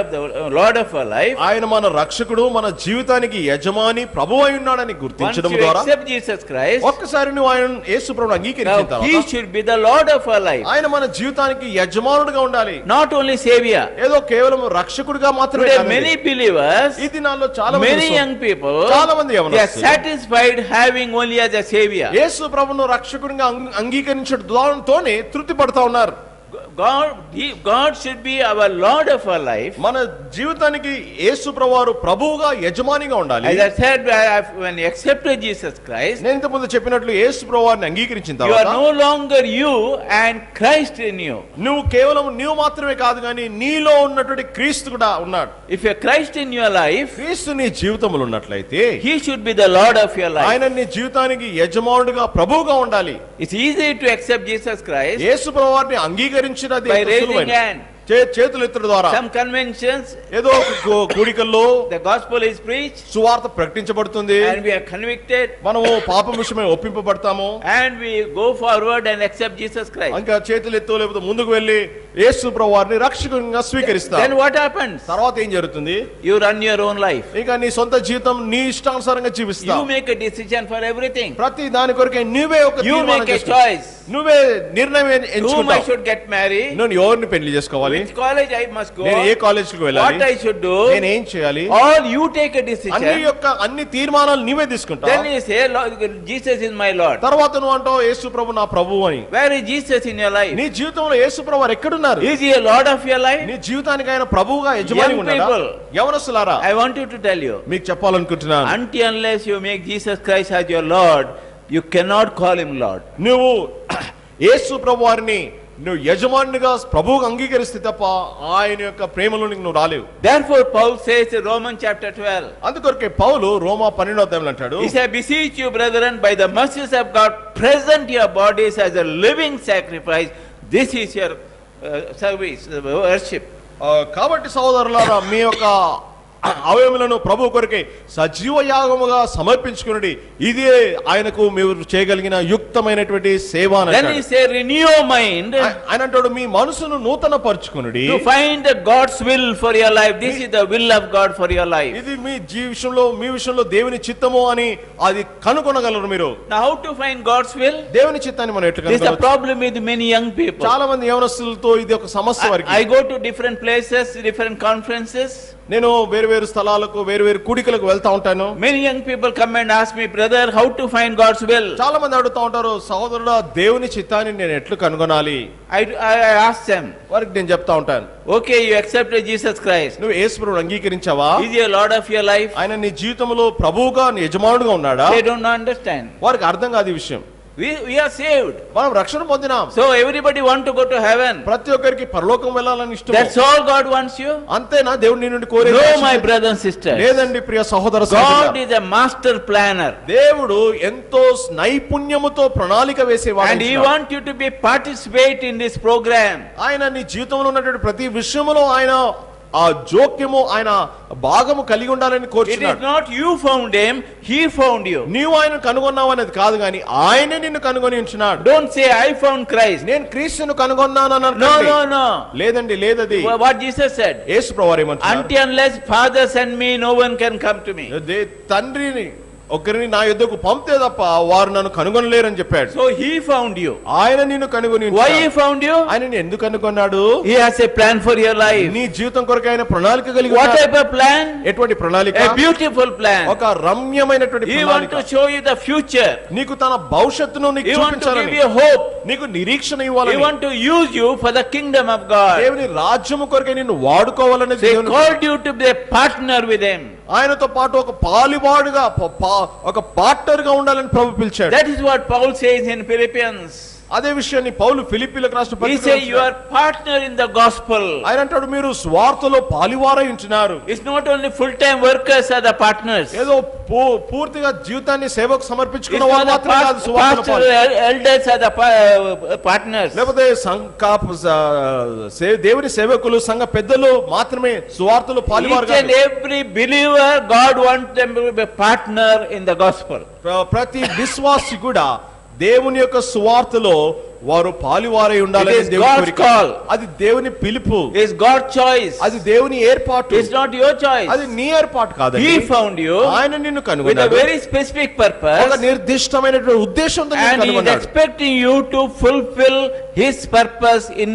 of our life. ఆయన మన రక్షకుడు, మన జీవితానికి యజమాని, ప్రభువు అయి ఉన్నాడని Once గుర్తించడం you ద్వారా, accept Jesus Christ, ఒక్కసారి నువ్వు ఆయన యేసు ప్రభువును అంగీకరించిన now He తర్వాత should be the Lord of our life, ఆయన మన జీవితానికి యజమానుడుగా ఉండాలి. not only Savior. ఏదో కేవలం రక్షకుడిగా మాత్రమే Today కాదండి. many believers, ఈ దినాల్లో చాలా many మంది young people, చాలా మంది they are యవనస్తులు satisfied having only as a Savior. యేసు ప్రభువును రక్షకుడిగా అంగీకరించడం ద్వారాతోనే తృప్తి పడతా ఉన్నారు. God should be our Lord of our life. మన జీవితానికి యేసు ప్రభువారు ప్రభువుగా, యజమానిగా ఉండాలి. As I said, when you accepted Jesus Christ, నేను ఇంత ముందు చెప్పినట్లు యేసు ప్రభువారిని అంగీకరించిన you are తర్వాత no longer you and Christ in you. నువ్వు కేవలం నీవు మాత్రమే కాదు కానీ నీలో ఉన్నటువంటి క్రీస్తు కూడా ఉన్నాడు. If you are Christ in your life, క్రీస్తు నీ జీవితంలో ఉన్నట్లయితే He should be the Lord of your life. ఆయన నీ జీవితానికి యజమానుడిగా, ప్రభువుగా ఉండాలి. It's easy to accept Jesus Christ యేసు ప్రభువారిని అంగీకరించినది by ఎంతో raising సులువైనది. hand. చేతులు ఎత్తడం ద్వారా, Some conventions, ఏదో ఒక కూడికల్లో the gospel is preached సువార్త ప్రకటించబడుతుంది, and we are convicted మనము పాపం విషయమై ఒప్పింపబడతాము, and we go forward and accept Jesus Christ. ఇంకా చేతులు ఎత్తు లేకపోతే ముందుకు వెళ్ళి యేసు ప్రభువారిని రక్షకునిగా స్వీకరిస్తాం. Then what happens? తర్వాత ఏం జరుగుతుంది? You run your own life. ఇంకా నీ సొంత జీవితం నీ ఇష్టానుసారంగా You జీవిస్తావు. make a decision for everything. ప్రతి దాని కొరకే నువ్వే ఒక You తీర్మానం make a చేసుకుంటావు. choice. నువ్వే నిర్ణయం Whom I ఎంచుకుంటావు. should get married, నేను ఎవరిని పెళ్లి చేసుకోవాలి, which college I must go, నేను ఏ కాలేజీకి వెళ్ళాలి, what I should do. నేను ఏం చేయాలి, All you take a అన్ని decision. అన్ని తీర్మానాలు నీవే తీసుకుంటావు. Then you say, Jesus is my Lord. తర్వాత నువ్వు అంటావు యేసు ప్రభు నా ప్రభువు అని. Where is Jesus in your life? నీ జీవితంలో యేసు ప్రభు వారు ఎక్కడున్నారు? Is He a Lord of your life? నీ జీవితానికి ఆయన ప్రభువుగా, యజమాని Young ఉన్నాడా? people. యవనస్తులారా, I want you to tell you, మీకు చెప్పాలనుకుంటున్నాను, until unless you make Jesus Christ as your Lord, you cannot call Him Lord. నువ్వు యేసు ప్రభు వారిని నువ్వు యజమానిగా, ప్రభువుగా అంగీకరిస్తే తప్ప ఆయన యొక్క ప్రేమలోనికి నువ్వు రాలేవు. Therefore Paul says in Romans chapter 12, అందుకొరకే పౌలు రోమా 12వ అధ్యాయంలో అంటాడు, he said, beseech you brethren by the mercies of God, present your bodies as a living sacrifice. This is your service, worship. కాబట్టి సహోదరులారా, మీ యొక్క అవయములను ప్రభు కొరకే సజీవ యాగముగా సమర్పించుకుని ఇదే ఆయనకు మీరు చేయగలిగిన యుక్తమైనటువంటి సేవ అని Then he అంటాడు. say, renew your mind ఆయన అంటాడు, మీ మనసును నూతన పరుచుకునుడి, to find God's will for your life. This is the will of God for your life. ఇది మీ మీ విషయంలో దేవుని చిత్తము అని అది కనుగొనగలరు మీరు. Now how to find God's will? దేవుని చిత్తాన్ని మనం ఎట్లా This is the కనుగొనవచ్చు? problem with many young people. చాలా మంది యవనస్తులతో ఇది ఒక సమస్య వారికి. I go to different places, different conferences. నేను వేరు స్థలాలకు, వేరు కూడికలకు వెళ్తా ఉంటాను. Many young people come and ask me, brother, how to find God's will? చాలా మంది అడుగుతా ఉంటారు, సహోదరుడా దేవుని చిత్తాన్ని నేను ఎట్లు కనుగొనాలి? I ask them, వారికి నేను చెప్తా ఉంటాను, okay, you accepted Jesus Christ. నువ్వు యేసు ప్రభువుని అంగీకరించావా? Is He a Lord of your life? ఆయన నీ జీవితంలో ప్రభువుగా, నీ యజమానుడుగా ఉన్నాడా? They don't understand. వారికి అర్థం కాదు ఈ విషయం. We are saved. మనం రక్షణ పొందినాం. So everybody want to go to heaven. ప్రతి ఒక్కరికి పరలోకం వెళ్ళాలని ఇష్టం. That's all God wants you. అంతేనా దేవుడు నీ నుండి కోరేది? No, my brothers and sisters. లేదండి ప్రియ సహోదర God సహోదరులారా. is a master planner. దేవుడు ఎంతో నైపుణ్యముతో ప్రణాళిక వేసేవాడు. And He wants you to be participate in this program. ఆయన నీ జీవితంలో ఉన్నటువంటి ప్రతి విషయములో ఆయన ఆ జోక్యము ఆయన భాగము కలిగి ఉండాలని It is కోరుచున్నాడు. not you found Him, He found you. నీవు ఆయన కనుగొన్నావు అనేది కాదు గాని ఆయనే నిన్ను కనుగొని ఉంచున్నాడు. Don't say I found Christ. నేను క్రీస్తును కనుగొన్నాను No. లేదండి లేదది. What Jesus said. యేసు ప్రభువారు ఏమంటున్నారు? Until unless Father send me, no one can come to me. తండ్రిని ఒకరిని నా యొద్దకు పంపితే తప్ప వారు నన్ను కనుగొనలేరని చెప్పాడు. So He found you. ఆయన నిన్ను కనుగొని Why He found you? ఆయన నిన్ను ఎందుకు కనుగొన్నాడు? He has a plan for your life. నీ జీవితం కొరకు ఆయన ప్రణాళిక కలిగి What ఉన్నాడు. type of plan? ఎటువంటి ప్రణాళిక? A beautiful plan. ఒక రమ్యమైనటువంటి He want ప్రణాళిక. to show you the future. నీకు తన భవిష్యత్తును నీకు He want to give చూపించాలని, you hope. నీకు నిరీక్షణ He ఇవ్వాలని, want to use you for the kingdom of God. దేవుని రాజ్యము కొరకే నిన్ను వాడుకోవాలని They దేవుని called you to be a partner with Him. ఆయనతో పాటు ఒక పాలివాడుగా ఒక పార్ట్నర్ గా ఉండాలని ప్రభు పిలిచాడు. That is what Paul says in Philippians. అదే విషయాన్ని పౌలు ఫిలిప్పీలకు రాసిన He పత్రికలో says you are partner in the gospel. ఆయన అంటాడు మీరు స్వార్థలో పాలివారై ఉంటున్నారు. It's not only full-time workers are the partners. ఏదో పూర్తిగా జీవితాన్ని సేవకు It's సమర్పించుకున్న not వారు the మాత్రమే కాదు సువార్తలో pastor పాలు. elders are the partners. లేకపోతే దేవుని సేవకులు సంఘ పెద్దలు మాత్రమే సువార్తలో పాలివారు Each and కాదు. every believer, God wants them to be a partner in the gospel. ప్రతి విశ్వాసి కూడా దేవుని యొక్క సువార్తలో వారు పాలివారై ఉండాలని It is దేవుని God's కోరిక. call. అది దేవుని పిలుపు. It's God's choice. అది దేవుని ఏర్పాటు. It's not your choice. అది నీ ఏర్పాటు కాదండి. He found you ఆయన నిన్ను with a కనుగొన్నాడు very specific ఒక purpose, నిర్దిష్టమైనటువంటి ఉద్దేశంతో నిన్ను and He is కనుగొన్నాడు. expecting you to fulfill His purpose in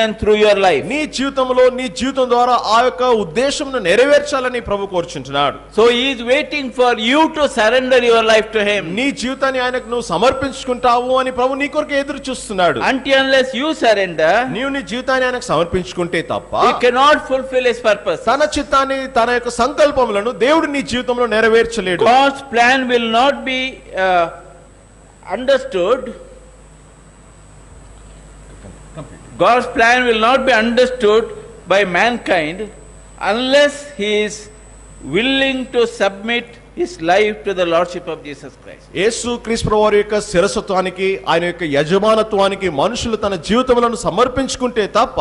and through your life. నీ జీవితంలో నీ జీవితం ద్వారా ఆ యొక్క ఉద్దేశంను నెరవేర్చాలని ప్రభు కోరుచుంటున్నాడు. So He is waiting for you to surrender your life to Him. నీ జీవితాన్ని ఆయనకు నువ్వు సమర్పించుకుంటావు అని ప్రభు నీ కొరకు ఎదురు చూస్తున్నాడు. Unless you surrender, నీవు నీ జీవితాన్ని ఆయనకు సమర్పించుకుంటే తప్ప He cannot fulfill His purpose. తన చిత్తాన్ని తన యొక్క సంకల్పములను దేవుడు నీ జీవితంలో నెరవేర్చలేడు. God's plan will not be understood. God's plan will not be understood by mankind unless he is willing to submit his life to the lordship of Jesus Christ. యేసు క్రీస్తు ప్రభువారి యొక్క శిరస్వత్వానికి ఆయన యొక్క యజమానత్వానికి మనుషులు తన జీవితములను సమర్పించుకుంటే తప్ప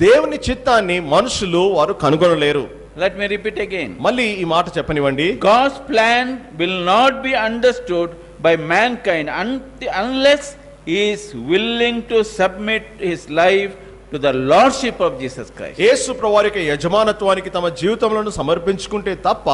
దేవుని చిత్తాన్ని మనుషులు వారు కనుగొనలేరు. Let me repeat again. మళ్ళీ ఈ మాట చెప్పనివ్వండి. God's plan will not be understood by mankind unless he is willing to submit his life to the lordship of Jesus Christ. యేసు ప్రభువారి యొక్క యజమానత్వానికి తమ జీవితములను సమర్పించుకుంటే తప్ప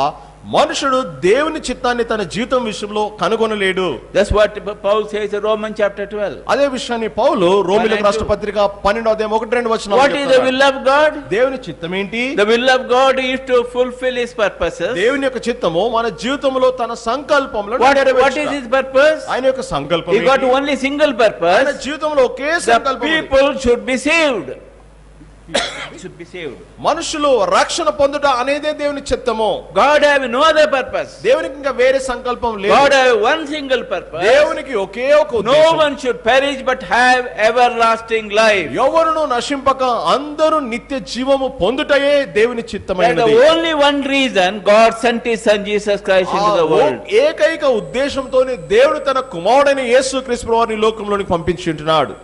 మనుషుడు దేవుని చిత్తాన్ని తన జీవితం విషయంలో కనుగొనలేడు. That's what Paul says in Romans chapter 12. అదే విషయాన్ని పౌలు రోమీయులకు రాసిన పత్రిక 12:1-2 What is the will of God? దేవుని చిత్తం ఏంటి? The will of God is to fulfill His purposes. దేవుని యొక్క చిత్తము మన జీవితంలో తన సంకల్పములను What నెరవేర్చుట. is His purpose? ఆయన యొక్క సంకల్పం He got ఏంటి? only single ఆయన purpose. జీవితంలో ఒకే The సంకల్పం ఉంది. people should be saved. Should be saved. మనుషులు రక్షణ పొందుట అనేదే దేవుని చిత్తము. God have no other purpose. దేవునికి ఇంకా వేరే సంకల్పం లేదు. God have one single purpose. దేవునికి ఒకే ఒక No ఉద్దేశం. one should perish but have everlasting life. ఎవరును నశింపక అందరూ నిత్య జీవము పొందుటయే దేవుని That's చిత్తమైనది. the only one reason God sent His Son Jesus Christ into the world. ఏకైక ఉద్దేశంతోనే దేవుడు తన కుమారుడైన యేసుక్రీస్తు ప్రభువుని లోకంలోనికి పంపించి ఉంటున్నాడు.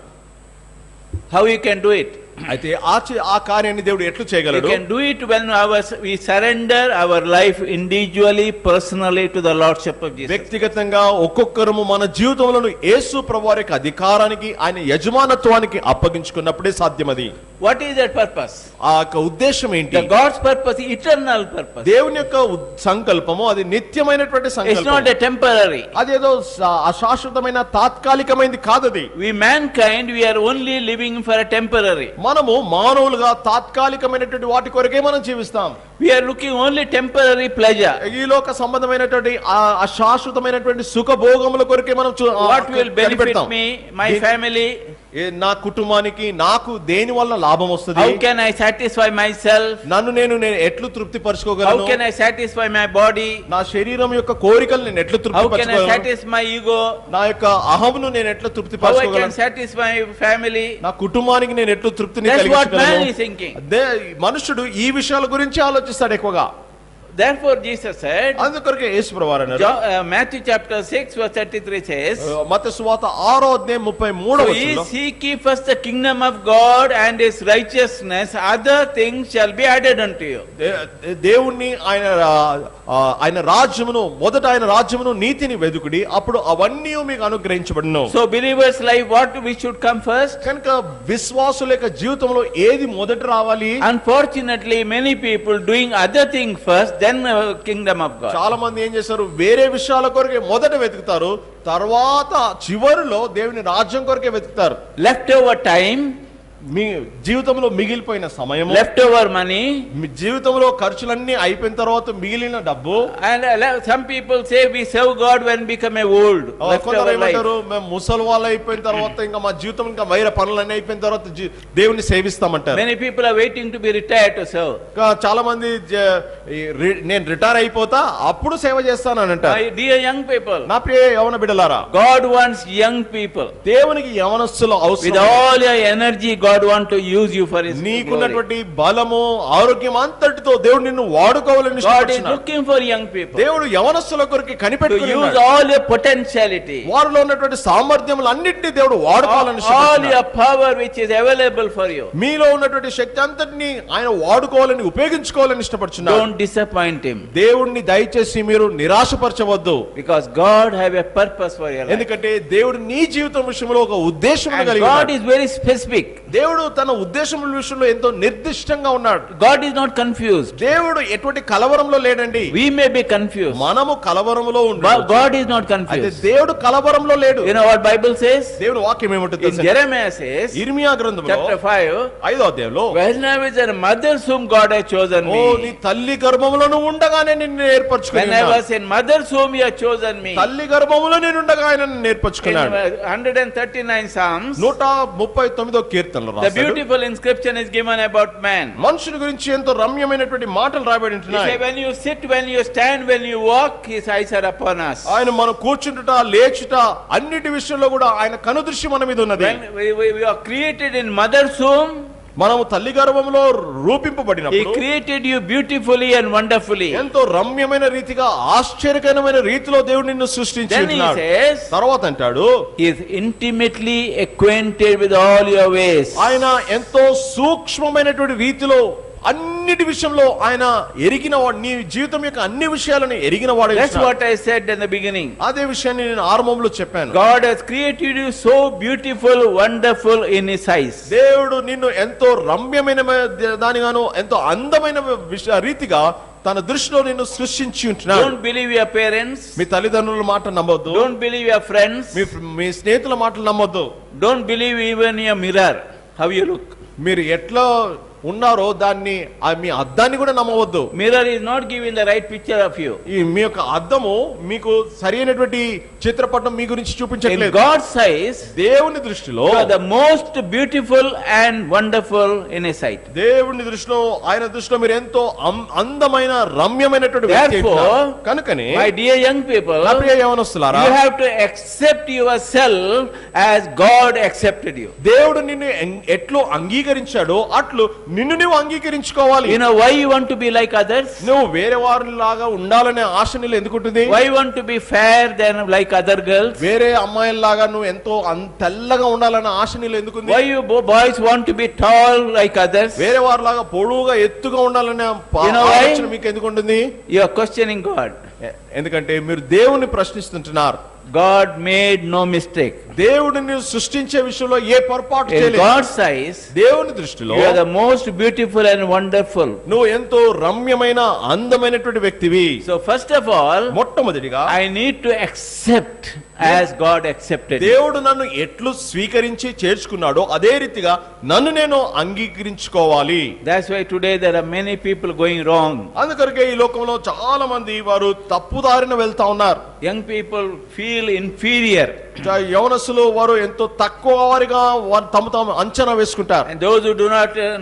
How He can do it? అయితే ఆ కార్యాన్ని దేవుడు ఎట్లు We చేయగలడు? can do it when we surrender our life individually, personally to the lordship of Jesus. వ్యక్తిగతంగా ఒక్కొక్కరము మన జీవితంలో యేసు ప్రభువారి యొక్క అధికారానికి ఆయన యజమానత్వానికి అప్పగించుకున్నప్పుడే సాధ్యమది. What is that purpose? ఆ యొక్క ఉద్దేశం ఏంటి? The God's purpose, eternal purpose. దేవుని యొక్క సంకల్పము అది నిత్యమైనటువంటి It's not సంకల్పం. a temporary. అదేదో అశాశ్వతమైన తాత్కాలికమైనది కాదది. We mankind, we are only living for a temporary. మనము మానవులుగా తాత్కాలికమైనటువంటి వాటి కొరకే మనం జీవిస్తాం. We are looking only temporary pleasure. ఈ లోక సంబంధమైనటువంటి ఆ శాశ్వతమైనటువంటి సుఖభోగముల కొరకే మనం What will benefit కనిపెడతాం. me, my family? నా కుటుంబానికి నాకు దేని వల్ల లాభం వస్తుంది? How can I satisfy myself? నన్ను నేను ఎట్లు తృప్తి How పరచుకోగలను? can I satisfy my body? నా శరీరం యొక్క కోరికలు నేను ఎట్లు తృప్తి How can I పరచుకోగలను? satisfy my ego? నా యొక్క అహమును నేను ఎట్లా తృప్తి How I can పరచుకోగలను? satisfy my family? నా కుటుంబానికి నేను ఎట్లు తృప్తిని That's what man కలిగించగలను? is thinking. మనుషుడు ఈ విషయాల గురించి ఆలోచిస్తాడు ఎక్కువగా. Therefore Jesus said, అందుకొరకే యేసు ప్రభువారు అన్నారు, Matthew chapter 6 verse 33 says, మత్తయి సువార్త 6వ అధ్యాయం 33వ so ye వచనంలో, seek ye first the kingdom of God and his righteousness, other things shall be added unto you. దేవుణ్ణి ఆయన రాజ్యమును మొదట ఆయన రాజ్యమును నీతిని వెదుకుడి, అప్పుడు అవన్నీ మీకు అనుగ్రహించబడును. So believers life, what we should come first? కనుక విశ్వాసుల యొక్క జీవితంలో ఏది మొదట రావాలి? Unfortunately many people doing other things first, then kingdom of God. చాలా మంది ఏం చేస్తారు, వేరే విషయాల కొరకే మొదట వెతుకుతారు, తర్వాత చివరిలో దేవుని రాజ్యం కొరకే వెతుకుతారు. Leftover time, మీ జీవితంలో మిగిలిపోయిన సమయం, leftover money, మీ జీవితంలో ఖర్చులన్నీ అయిపోయిన తర్వాత మిగిలిన డబ్బు. and some people say we serve God when become a old. కొందరు Leftover life. ఏమంటారు, మేము ముసలి వాళ్ళు అయిపోయిన తర్వాత ఇంకా మా జీవితం ఇంకా వేరే పనులన్నీ అయిపోయిన తర్వాత దేవుని సేవిస్తామంటారు. Many people are waiting to be retired to serve. చాలా మంది నేను రిటైర్ అయిపోతా అప్పుడు సేవ చేస్తానని అంటారు. My dear young people, నా ప్రియ యవన బిడ్డలారా, God wants young people. దేవునికి యవనస్తులు With అవసరం. all your energy, God want to use you for His glory. నీకున్నటువంటి బలము ఆరోగ్యం అంతటితో దేవుడు నిన్ను వాడుకోవాలని God is ఇష్టపడుతున్నాడు. looking for young people దేవుడు యవనస్తుల కొరకు to కనిపెట్టుకుని use ఉన్నాడు. all your potentiality, వారిలో ఉన్నటువంటి సామర్థ్యములు అన్నింటినీ దేవుడు వాడుకోవాలని all ఇష్టపడుతున్నాడు. your power which is available for you. మీలో ఉన్నటువంటి శక్తి అంతటిని ఆయన వాడుకోవాలని ఉపయోగించుకోవాలని ఇష్టపడుతున్నాడు. Don't disappoint Him, దేవుడిని దయచేసి మీరు నిరాశపరచవద్దు. because God have a purpose for your life. ఎందుకంటే దేవుడు నీ జీవితం విషయంలో ఒక ఉద్దేశం And కలిగి God ఉన్నాడు. is very specific. దేవుడు తన ఉద్దేశముల విషయంలో ఎంతో నిర్దిష్టంగా ఉన్నాడు. God is not confused. దేవుడు ఎటువంటి కలవరంలో లేడండి. We may be confused, మనము కలవరంలో but ఉండాలి. God is not అయితే confused. దేవుడు కలవరంలో లేడు. You know what Bible says? దేవుడు వాక్యం ఏమంటుంది In Jeremiah says, ఇర్మియా గ్రంథంలో chapter 5, 5వ అధ్యాయంలో, when I was in mother's womb, God had chosen ఓ నీ me. తల్లి గర్భములో నువ్వు ఉండగానే నిన్ను When ఏర్పరచుకున్నాడు. I was in mother's womb, He had chosen me. తల్లి గర్భములో నేను ఉండగా ఆయన నన్ను In ఏర్పరచుకున్నాడు. 139 Psalms, 139వ కీర్తనలో the రాశాడు, beautiful inscription is given about man. మనుషుని గురించి ఎంతో రమ్యమైనటువంటి మాటలు రాయబడి He ఉంటున్నాయి. said, when you sit, when you stand, when you walk, His eyes are upon us. ఆయన మనం కూర్చుంటుట లేచుట అన్నిటి విషయంలో కూడా ఆయన కనుదృష్టి మన మీద ఉన్నది. When we are created in mother's womb, మనము తల్లి గర్భంలో He రూపింపబడినప్పుడు created you beautifully and wonderfully. ఎంతో రమ్యమైన రీతిగా ఆశ్చర్యకరమైన రీతిలో దేవుడు నిన్ను సృష్టించి Then He ఉన్నాడు. says, తర్వాత అంటాడు, He is intimately acquainted with all your ways. ఆయన ఎంతో సూక్ష్మమైనటువంటి రీతిలో అన్నిటి విషయంలో ఆయన ఎరిగిన వాడు, నీ జీవితం యొక్క అన్ని విషయాలను ఎరిగిన వాడు. That's what I said in the beginning. అదే విషయాన్ని నేను ఆరంభంలో చెప్పాను. God has created you so beautiful, wonderful in His eyes. దేవుడు నిన్ను ఎంతో రమ్యమైన దానిగాను ఎంతో అందమైన రీతిగా తన దృష్టిలో నిన్ను సృష్టించి ఉంటున్నాడు. Don't believe your parents. మీ తల్లిదండ్రుల మాట నమ్మొద్దు. Don't believe your friends. మీ స్నేహితుల మాటలు నమ్మొద్దు. Don't believe even your mirror, how you look. మీరు ఎట్లా ఉన్నారో దాన్ని మీ అద్దాన్ని కూడా నమ్మవద్దు. Mirror is not giving the right picture of you. ఈ మీ యొక్క అద్దము మీకు సరైనటువంటి చిత్రపటం మీ గురించి In చూపించట్లేదు. God's eyes, దేవుని దృష్టిలో you are the most beautiful and wonderful in His sight. దేవుని దృష్టిలో ఆయన దృష్టిలో మీరు ఎంతో అందమైన రమ్యమైనటువంటి వ్యక్తి Therefore, అయినారు. కనుకనే My dear young people, నా ప్రియ యవనస్తులారా, you have to accept yourself as God accepted you. దేవుడు నిన్ను ఎట్లు అంగీకరించాడో అట్లు నిన్ను నువ్వు అంగీకరించుకోవాలి. You know why you want to be like others? నువ్వు వేరే వారి లాగా ఉండాలనే ఆశ నీలో ఎందుకుంటుంది? Why you want to be fair than like other girls? వేరే అమ్మాయిల్లాగా నువ్వు ఎంతో తెల్లగా ఉండాలనే ఆశ నీలో ఎందుకుంది? Why you boys want to be tall like others? వేరే వారిలాగా పొడువుగా ఎత్తుగా ఉండాలనే You know why? ఆలోచన మీకు ఎందుకుంటుంది? You are questioning God. ఎందుకంటే మీరు దేవుని ప్రశ్నిస్తుంటున్నారు. God made no mistake. దేవుడిని సృష్టించే విషయంలో ఏ పొరపాటు In చేయలేదు. God's eyes, దేవుని దృష్టిలో you are the most beautiful and wonderful. నువ్వు ఎంతో రమ్యమైన అందమైనటువంటి వ్యక్తివి. So first of all, మొట్టమొదటిగా I need to accept as God accepted me. దేవుడు నన్ను ఎట్లు స్వీకరించి చేర్చుకున్నాడో అదే రీతిగా నన్ను నేను అంగీకరించుకోవాలి. That's why today there are many people going wrong. అందుకొరకే ఈ లోకంలో చాలా మంది వారు తప్పుదారిన వెళ్తా ఉన్నారు. Young people feel inferior. యవనస్తులు వారు ఎంతో తక్కువ వారిగా వారు తాము అంచనా వేసుకుంటారు. And those who do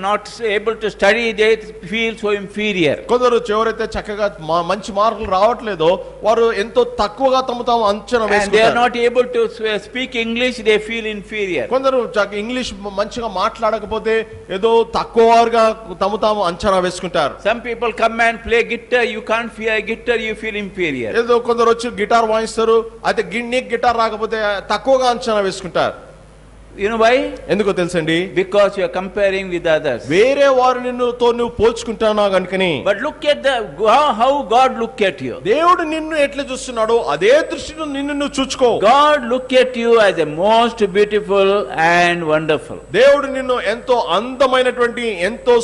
not able to study, they feel so inferior. కొందరు ఎవరైతే చక్కగా మంచి మార్కులు రావట్లేదో వారు ఎంతో తక్కువగా తాము అంచనా And they are వేసుకుంటారు. not able to speak English, they feel inferior. కొందరు ఇంగ్లీష్ మంచిగా మాట్లాడకపోతే ఏదో తక్కువ వారుగా తాము అంచనా వేసుకుంటారు. Some people come and play guitar, you can't feel a guitar, you feel inferior. ఏదో కొందరు వచ్చి గిటార్ వాయిస్తారు, అయితే నీకు గిటార్ రాకపోతే తక్కువగా అంచనా వేసుకుంటారు. You know why? ఎందుకో తెలుసండి, Because you are comparing with others. వేరే వారు నిన్నుతో నువ్వు పోల్చుకుంటున్నావు కనుకని. But look at how God look at you. దేవుడు నిన్ను ఎట్లా చూస్తున్నాడో అదే దృష్టిలో నిన్ను నువ్వు చూచుకో. God look at you as the most beautiful and wonderful. దేవుడు నిన్ను ఎంతో అందమైనటువంటి ఎంతో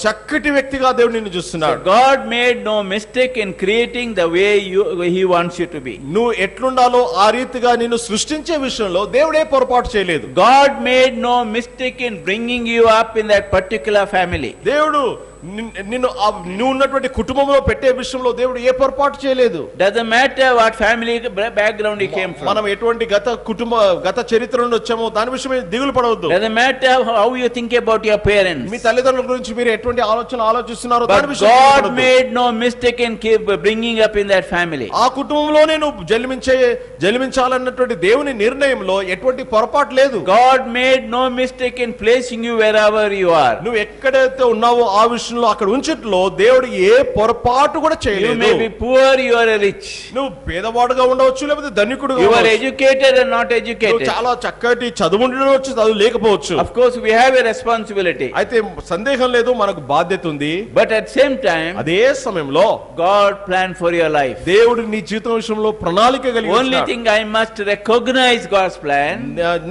చక్కటి వ్యక్తిగా దేవుడు నిన్ను So చూస్తున్నాడు. God made no mistake in creating the way He wants you to be. నువ్వు ఎట్లుండాలో ఆ రీతిగా నిన్ను సృష్టించే విషయంలో దేవుడే పొరపాటు చేయలేదు. God made no mistake in bringing you up in that particular family. దేవుడు నిన్ను నువ్వు ఉన్నటువంటి కుటుంబంలో పెట్టే విషయంలో దేవుడు ఏ పొరపాటు చేయలేదు. Doesn't matter what family background you came from. మనం ఎటువంటి గత చరిత్ర నుండి వచ్చామో దాని విషయమే దిగులు పడవద్దు. Doesn't matter how you think about your parents. మీ తల్లిదండ్రుల గురించి మీరు ఎటువంటి ఆలోచనలు ఆలోచిస్తున్నారో దాని But విషయం God made no mistake in bringing up in that family. ఆ కుటుంబంలోనే నువ్వు జన్మించాలన్నటువంటి దేవుని నిర్ణయంలో ఎటువంటి పొరపాటు లేదు. God made no mistake in placing you wherever you are. నువ్వు ఎక్కడైతే ఉన్నావో ఆ విషయంలో అక్కడ ఉంచట్లో దేవుడు ఏ పొరపాటు కూడా You చేయలేదు. may be poor, you are rich. నువ్వు పేదవాడుగా ఉండవచ్చు లేకపోతే ధనికుడుగా You are ఉండవచ్చు. educated and not నువ్వు educated. చాలా చక్కటి చదువు ఉండవచ్చు, చదువు లేకపోవచ్చు. Of course, we have a responsibility. అయితే సందేహం లేదు, మనకు బాధ్యత ఉంది. But at the same time, అదే సమయంలో God planned for your life. దేవుడు నీ జీవితం విషయంలో ప్రణాళిక కలిగి Only ఉన్నాడు. thing I must recognize God's plan,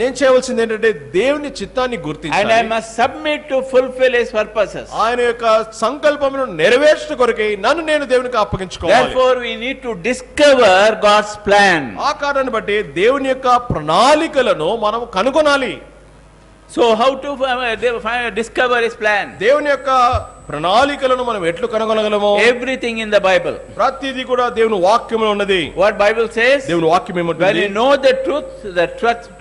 నేను చేయవలసింది ఏంటంటే దేవుని చిత్తాన్ని and I గుర్తించాలి. must submit to fulfill His purposes. ఆయన యొక్క సంకల్పమును నెరవేర్చడం కొరకై నన్ను నేను దేవునికి అప్పగించుకోవాలి. Therefore, we need to discover God's plan. ఆ కారణాన్ని బట్టి దేవుని యొక్క ప్రణాళికలను మనం కనుగొనాలి. So, how to discover His plan? దేవుని యొక్క ప్రణాళికలను మనం ఎట్లు కనుగొనగలము? Everything in the Bible. ప్రతిదీ కూడా దేవుని వాక్యములో ఉన్నది. What Bible says? దేవుని వాక్యం When ఏమంటుంది? you know the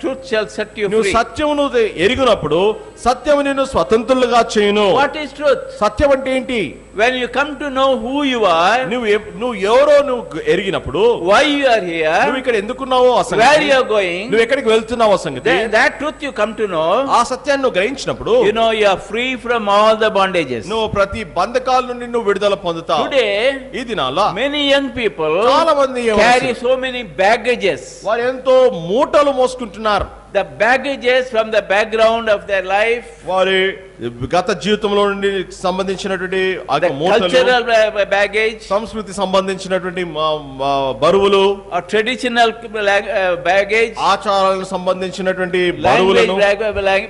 truth shall set you నువ్వు free. సత్యమును ఎరిగినప్పుడు సత్యము నిన్ను స్వతంత్రులుగా చేయును. What is truth? సత్యం అంటే ఏంటి? When you come to know who you are, నువ్వు ఎవరో నువ్వు ఎరిగినప్పుడు, why you are here, నువ్వు ఇక్కడ ఎందుకున్నావో ఆ where సంగతి, you are going, నువ్వు ఎక్కడికి వెళ్తున్నావో ఆ సంగతి, that truth you come to know, ఆ సత్యాన్ని నువ్వు గ్రహించినప్పుడు you know you are free from all the bondages. నువ్వు ప్రతి బంధకాల నుండి నువ్వు విడుదల పొందుతావు. Today, ఈ దినాల many young people చాలా మంది carry so many baggages. వారు ఎంతో మూటలు మోసుకుంటున్నారు. The baggages from the background of their life, వారి గత జీవితంలో నుండి సంబంధించినటువంటి ఆ the మూటలు, cultural baggage, సంస్కృతి సంబంధించినటువంటి బరువులు, or traditional baggage, ఆచారాలకు సంబంధించినటువంటి language బరువులను,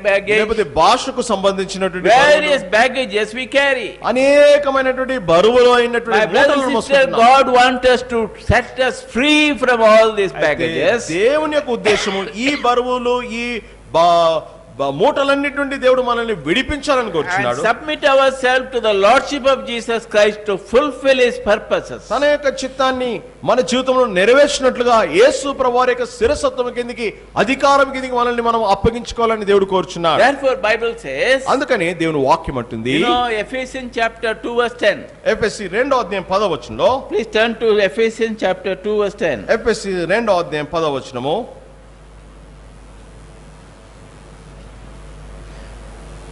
baggage, లేకపోతే భాషకు సంబంధించినటువంటి various బరువులు, baggages we carry. అనేకమైనటువంటి బరువులు My అయినటువంటి brother మూటలను and sister, మోసుకుంటున్నాం. God wants us to set us free from all these అయితే baggages. దేవుని యొక్క ఉద్దేశము ఈ బరువులు ఈ మూటలన్నిటి దేవుడు మనల్ని విడిపించాలని And కోరుచున్నాడు. submit ourselves to the Lordship of Jesus Christ to fulfill His purposes. తన యొక్క చిత్తాన్ని మన జీవితంలో నెరవేర్చినట్లుగా యేసు ప్రభువారి యొక్క శిరసత్వం కిందికి అధికారం కిందికి మనల్ని మనం అప్పగించుకోవాలని దేవుడు కోరుచున్నాడు. Therefore, Bible says, అందుకని దేవుని వాక్యం అంటుంది, you know, Ephesians chapter 2 verse 10. ఎఫెసీ 2:10 Please turn to Ephesians chapter 2 verse 10. ఎఫెసీ 2:10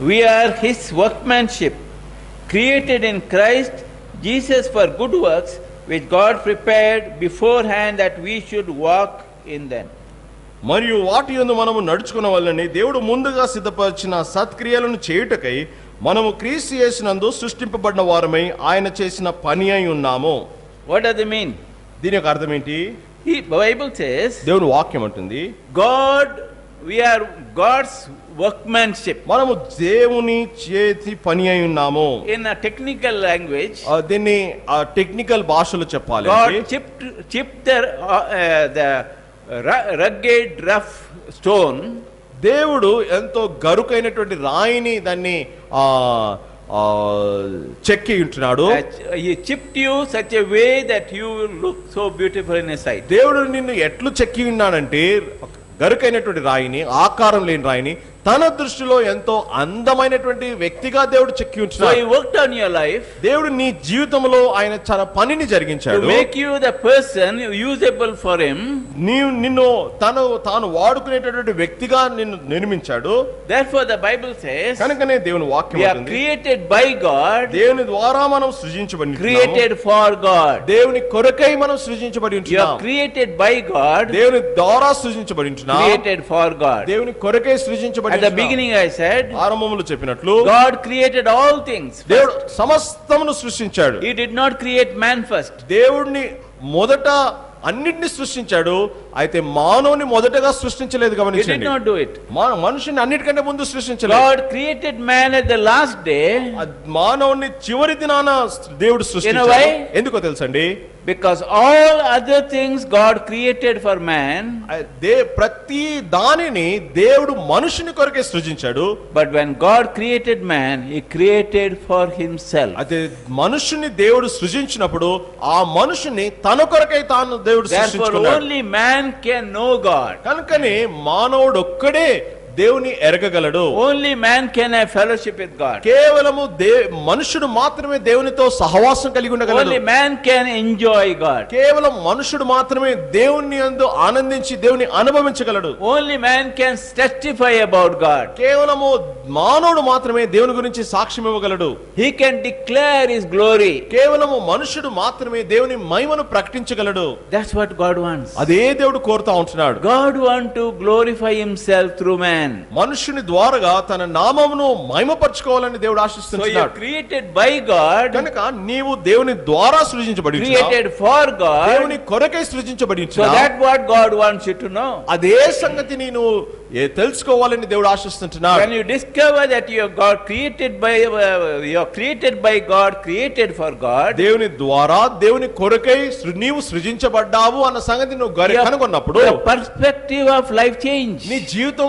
We are His workmanship, created in Christ Jesus for good works, which God prepared beforehand that we should walk in them. మరియు వాటి యందు మనము నడుచుకున్న వల్లని దేవుడు ముందుగా సిద్ధపరిచిన సత్క్రియలను చేయుటకై మనము క్రీస్తు యేసునందు సృష్టింపబడిన వారమై ఆయన చేసిన పని అయి ఉన్నాము. What does it mean? దీని యొక్క అర్థం ఏంటి? Bible says, దేవుని వాక్యం అంటుంది, God, we are God's workmanship. మనము దేవుని చేతి పని అయి ఉన్నాము. In a technical language, దీన్ని టెక్నికల్ భాషలో చెప్పాలి God అంటే, chipped the rugged, rough stone. దేవుడు ఎంతో గరుకైనటువంటి రాయిని దాన్ని చెక్కి ఉంటున్నాడు. He chipped you such a way that you will look so beautiful in His sight. దేవుడు నిన్ను ఎట్లు చెక్కి ఉన్నాడంటే, గరుకైనటువంటి రాయిని, ఆకారం లేని రాయిని తన దృష్టిలో ఎంతో అందమైనటువంటి వ్యక్తిగా దేవుడు చెక్కి So ఉంటున్నాడు. He worked on your life దేవుడు నీ జీవితంలో ఆయన చాలా పనిని to జరిగించాడు. make you the person usable for Him. నిన్ను తాను వాడుకునేటటువంటి వ్యక్తిగా నిన్ను నిర్మించాడు. Therefore the Bible says, కనుకనే దేవుని వాక్యం we are అంటుంది, created by God, దేవుని ద్వారా మనం సృజించబడి created for God. దేవుని కొరకై మనం సృజించబడి You ఉంటున్నాం. are created by God, దేవుని ద్వారా సృజించబడి ఉంటున్నాం. created for God. దేవుని కొరకై సృజించబడి At the beginning I said, ఆరంభములో చెప్పినట్లు God created all things. దేవుడు సమస్తమును సృష్టించాడు. He did not create man first. దేవుడిని మొదట అన్నిటిని సృష్టించాడు, అయితే మానవుని మొదటగా సృష్టించలేదు. He did గమనించండి, not do it. మనుషుని అన్నిటికంటే ముందు సృష్టించలేదు. God created man at the last day మానవుని చివరి దినాన దేవుడు సృష్టించాడు. way? ఎందుకో తెలుసండి, because all other things God created for man. ప్రతి దానిని దేవుడు మనుషుని కొరకే సృజించాడు. But when God created man, He created for Himself. అయితే మనుషుని దేవుడు సృజించినప్పుడు ఆ మనుషుని తన కొరకై తాను దేవుడు Therefore సృష్టించుకున్నాడు. only man can know God. కనుకనే మానవుడు ఒక్కడే దేవుని ఎరగగలడు. Only man can have fellowship with God. కేవలము మనుషుడు మాత్రమే దేవునితో సహవాసం కలిగి ఉండగలడు. Only man can enjoy God. కేవలం మనుషుడు మాత్రమే దేవుని యందు ఆనందించి దేవుని అనుభవించగలడు. Only man can testify about God. కేవలము మానవుడు మాత్రమే దేవుని గురించి సాక్ష్యం ఇవ్వగలడు. He can declare His glory. కేవలము మనుషుడు మాత్రమే దేవుని మహిమను ప్రకటించగలడు. That's what God wants. అదే దేవుడు కోరుతా ఉంటున్నాడు. God wants to glorify Himself through man. మనుషుని ద్వారాగా తన నామమును మహిమపరచుకోవాలని దేవుడు So you ఆశిస్తున్నాడు. are created by God, కనుక నీవు దేవుని ద్వారా సృజించబడి ఉంటున్నావు. created for God. దేవుని కొరకై సృజించబడి So ఉంటున్నావు. that's what God wants you to know. అదే సంగతిని నువ్వు తెలుసుకోవాలని దేవుడు ఆశిస్తున్నాడు. When you discover that you are God created by God, created for God, దేవుని ద్వారా దేవుని కొరకై నీవు సృజించబడ్డావు అన్న సంగతి నువ్వు కనుగొన్నప్పుడు the perspective of life change. నీ జీవితం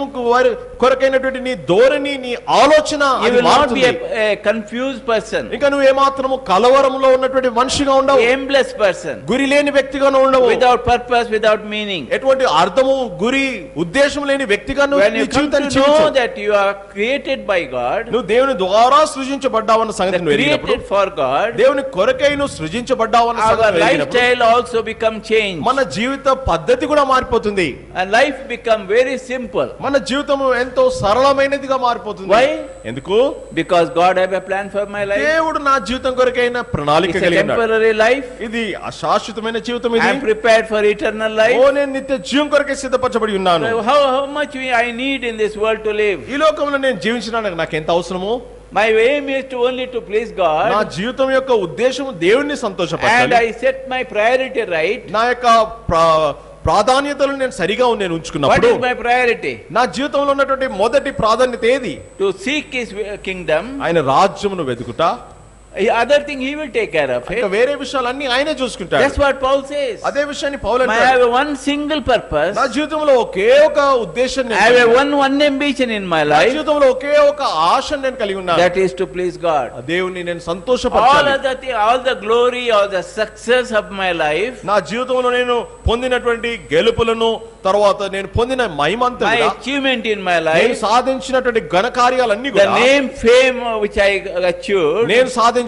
కొరకైనటువంటి నీ ధోరణి, నీ ఆలోచన You అది will not be మారుతుంది. a confused person, ఇంకా నువ్వు ఏమాత్రము కలవరంలో ఉన్నటువంటి మనిషిగా ఉండవు. aimless person, గురి లేని వ్యక్తిగా ఉండవు. without purpose, without meaning. ఎటువంటి అర్థము, గురి, ఉద్దేశం లేని వ్యక్తిగా నువ్వు When నీ you come to జీవితాన్ని know జీవించవు. that you are created by God, నువ్వు దేవుని ద్వారా సృజించబడ్డావు అన్న సంగతి నువ్వు ఎరిగినప్పుడు, created for God, దేవుని కొరకై నువ్వు సృజించబడ్డావు అన్న our సంగతి నువ్వు ఎరిగినప్పుడు, lifestyle also become changed, మన జీవిత పద్ధతి కూడా మారిపోతుంది. and life become very simple. మన జీవితం ఎంతో సరళమైనదిగా మారిపోతుంది. Why? ఎందుకు? Because God have a plan for my life. దేవుడు నా జీవితం కొరకైన ప్రణాళిక It's a కలిగి ఉన్నాడు. temporary life. ఇది అశాశ్వతమైన జీవితం. I am ఇది prepared for eternal life. ఓ నేను నిత్య జీవం కొరకే సిద్ధపరచబడి ఉన్నాను. So how much I need in this world to live? ఈ లోకంలో నేను జీవించడానికి నాకు ఎంత అవసరమో, My aim is to only to please నా God, జీవితం యొక్క ఉద్దేశం దేవుణ్ణి and సంతోషపరచాలి. I set my priority right. నా యొక్క ప్రాధాన్యతలు నేను సరిగా నేను What ఉంచుకున్నప్పుడు, is my priority? నా జీవితంలో ఉన్నటువంటి మొదటి ప్రాధాన్యత ఏది? To seek His kingdom. ఆయన రాజ్యమును వెతుకుతా. Other thing He will take care of ఇంకా it. వేరే విషయాలన్నీ ఆయనే చూసుకుంటాడు. That's what Paul says. అదే విషయాన్ని పౌలు I అంటాడు. have one single purpose. నా జీవితంలో ఒకే ఒక ఉద్దేశం నేను I have కలిగి ఉన్నాను. one ambition in my నా life. జీవితంలో ఒకే ఒక ఆశ నేను కలిగి ఉన్నాను. That is to please God. ఆ దేవుణ్ణి నేను All సంతోషపరచాలి. other thing, all the glory, all the success of my life, నా జీవితంలో నేను పొందినటువంటి గెలుపులను, తర్వాత నేను పొందిన మహిమంతా my కూడా, achievement in my నేను life, సాధించినటువంటి ఘన కార్యాలన్నీ the కూడా, name, fame which I achieved, నేను సాధించిన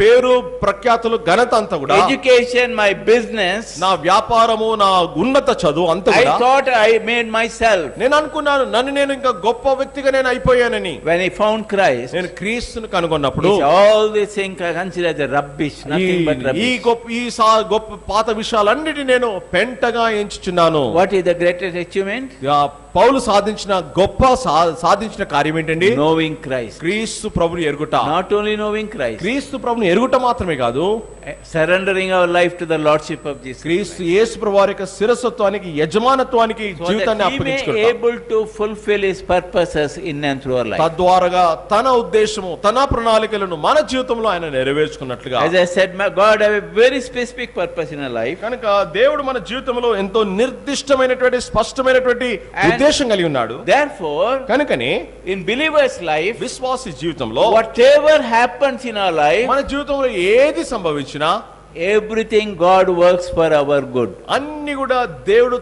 పేరు, ప్రఖ్యాతులు, ఘనత అంతా కూడా, education, my business, నా వ్యాపారము, నా ఉన్నత చదువు అంతా I కూడా, thought I made myself. నేను అనుకున్నాను నన్ను నేను ఇంకా గొప్ప వ్యక్తిగా నేను అయిపోయానని. When I found Christ, నేను క్రీస్తుని కనుగొన్నప్పుడు all these things I consider the rubbish, nothing but ఈ rubbish. గొప్ప పాత విషయాలన్నిటి నేను పెంటగా ఎంచుచున్నాను. What is the greatest achievement? ఆ పౌలు సాధించిన గొప్ప సాధించిన కార్యం ఏంటండి? Knowing Christ. క్రీస్తు ప్రభుని ఎరుగుట. Not only knowing Christ. క్రీస్తు ప్రభుని ఎరుగుట మాత్రమే కాదు, surrendering our life to the lordship of Jesus. క్రీస్తు యేసు ప్రభు వారి యొక్క శిరస్వత్వానికి, యజమానత్వానికి జీవితాన్ని He may అప్పగించుకుంటాం. able to fulfill his purposes in and through our life. తద్వారాగా తన ఉద్దేశము, తన ప్రణాళికలను మన జీవితంలో ఆయన నెరవేర్చుకున్నట్లుగా. As I said, my God have a very specific purpose in our life. కనుక దేవుడు మన జీవితంలో ఎంతో నిర్దిష్టమైనటువంటి, స్పష్టమైనటువంటి ఉద్దేశం కలిగి ఉన్నాడు. Therefore, కనుకనే in believer's life, విశ్వాసి జీవితంలో whatever happens in our life, మన జీవితంలో ఏది సంభవించినా everything God works for our good. అన్ని కూడా దేవుడు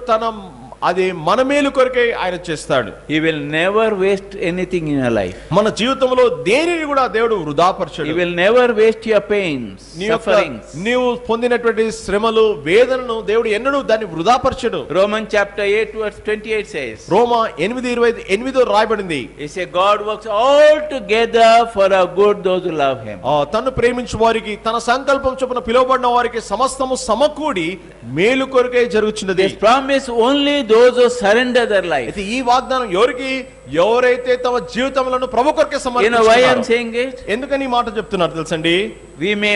అది మన మేలు కొరకే ఆయన చేస్తాడు. He will never waste anything in your life. మన జీవితంలో దేనిని కూడా దేవుడు వృధాపరచడు. He will never waste your pains, sufferings. నీవు పొందినటువంటి శ్రమలు, వేదనను దేవుడు ఎన్నడూ దాన్ని వృధాపరచడు. Romans chapter 8 verse 28 says, రోమా 8:28 రాయబడింది. He said God works all together for our good those who love him. తన్ను ప్రేమించు వారికి, తన సంకల్పం చొప్పున పిలువబడిన వారికి సమస్తము సమకూడి మేలు కొరకే జరుగుచున్నది. This promise only those who surrender their life. అయితే ఈ వాగ్దానం ఎవరైతే తమ జీవితములను ప్రభు కొరకే You know why I am సమర్పించుకుంటారో. saying it? ఎందుకని ఈ మాట చెప్తున్నారు తెలుసండి? We may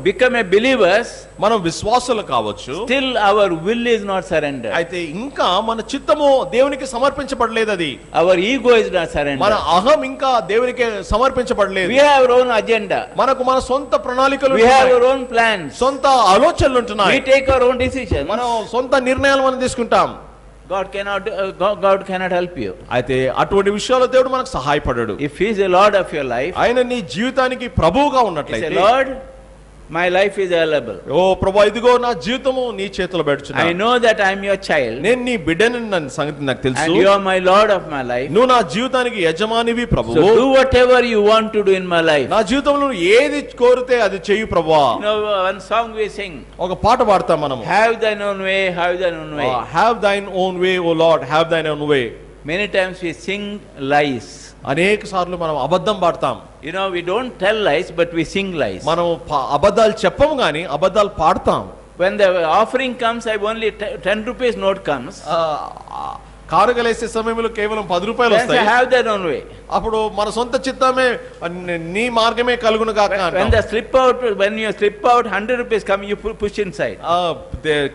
become a believers, మనం విశ్వాసులు కావచ్చు, still our will is not surrendered. అయితే ఇంకా మన చిత్తము దేవునికి సమర్పించబడలేదు. అది Our ego is not మన surrendered. అహం ఇంకా దేవునికి సమర్పించబడలేదు. We have our own agenda. మనకు మన సొంత ప్రణాళికలు We have ఉంటున్నాయి. our own plans. సొంత ఆలోచనలు ఉంటున్నాయి. We take our own decisions. మనం సొంత నిర్ణయాలు మనం తీసుకుంటాం. God cannot help you. అయితే అటువంటి విషయాల్లో దేవుడు మనకు సహాయపడడు. If he is the Lord of your life, ఆయన నీ జీవితానికి ప్రభువుగా he say, ఉన్నట్లయితే, Lord, my life is available. ఓ ప్రభువా, ఇదిగో నా జీవితము నీ చేతిలో I పెడుచున్నాను. know that I am your child, నేను నీ బిడ్డని సంగతి నాకు తెలుసు. and you are my Lord of my life. నువ్వు నా జీవితానికి యజమానివి So ప్రభువు. do whatever you want to do in my life. నా జీవితంలో నువ్వు ఏది కోరితే అది చెయ్యి ప్రభువా. You know, one song we sing, ఒక పాట పాడతాం మనము. have thine own way, have thine own way. Have thine own way O Lord, have thine own way. Many times we sing lies. అనేక సార్లు మనం అబద్ధం పాడతాం. You know, we don't tell lies, but we sing lies. మనం అబద్ధాలు చెప్పము గాని అబద్ధాలు పాడతాం. When the offering comes, I only 10 rupees note comes. కానుకలేసే సమయంలో కేవలం 10 రూపాయలు Then say, వస్తాయి. have that own way. అప్పుడు మన సొంత చిత్తమే, నీ మార్గమే కలుగును గాక When అంటాం. when you slip out, 100 rupees come, you push inside.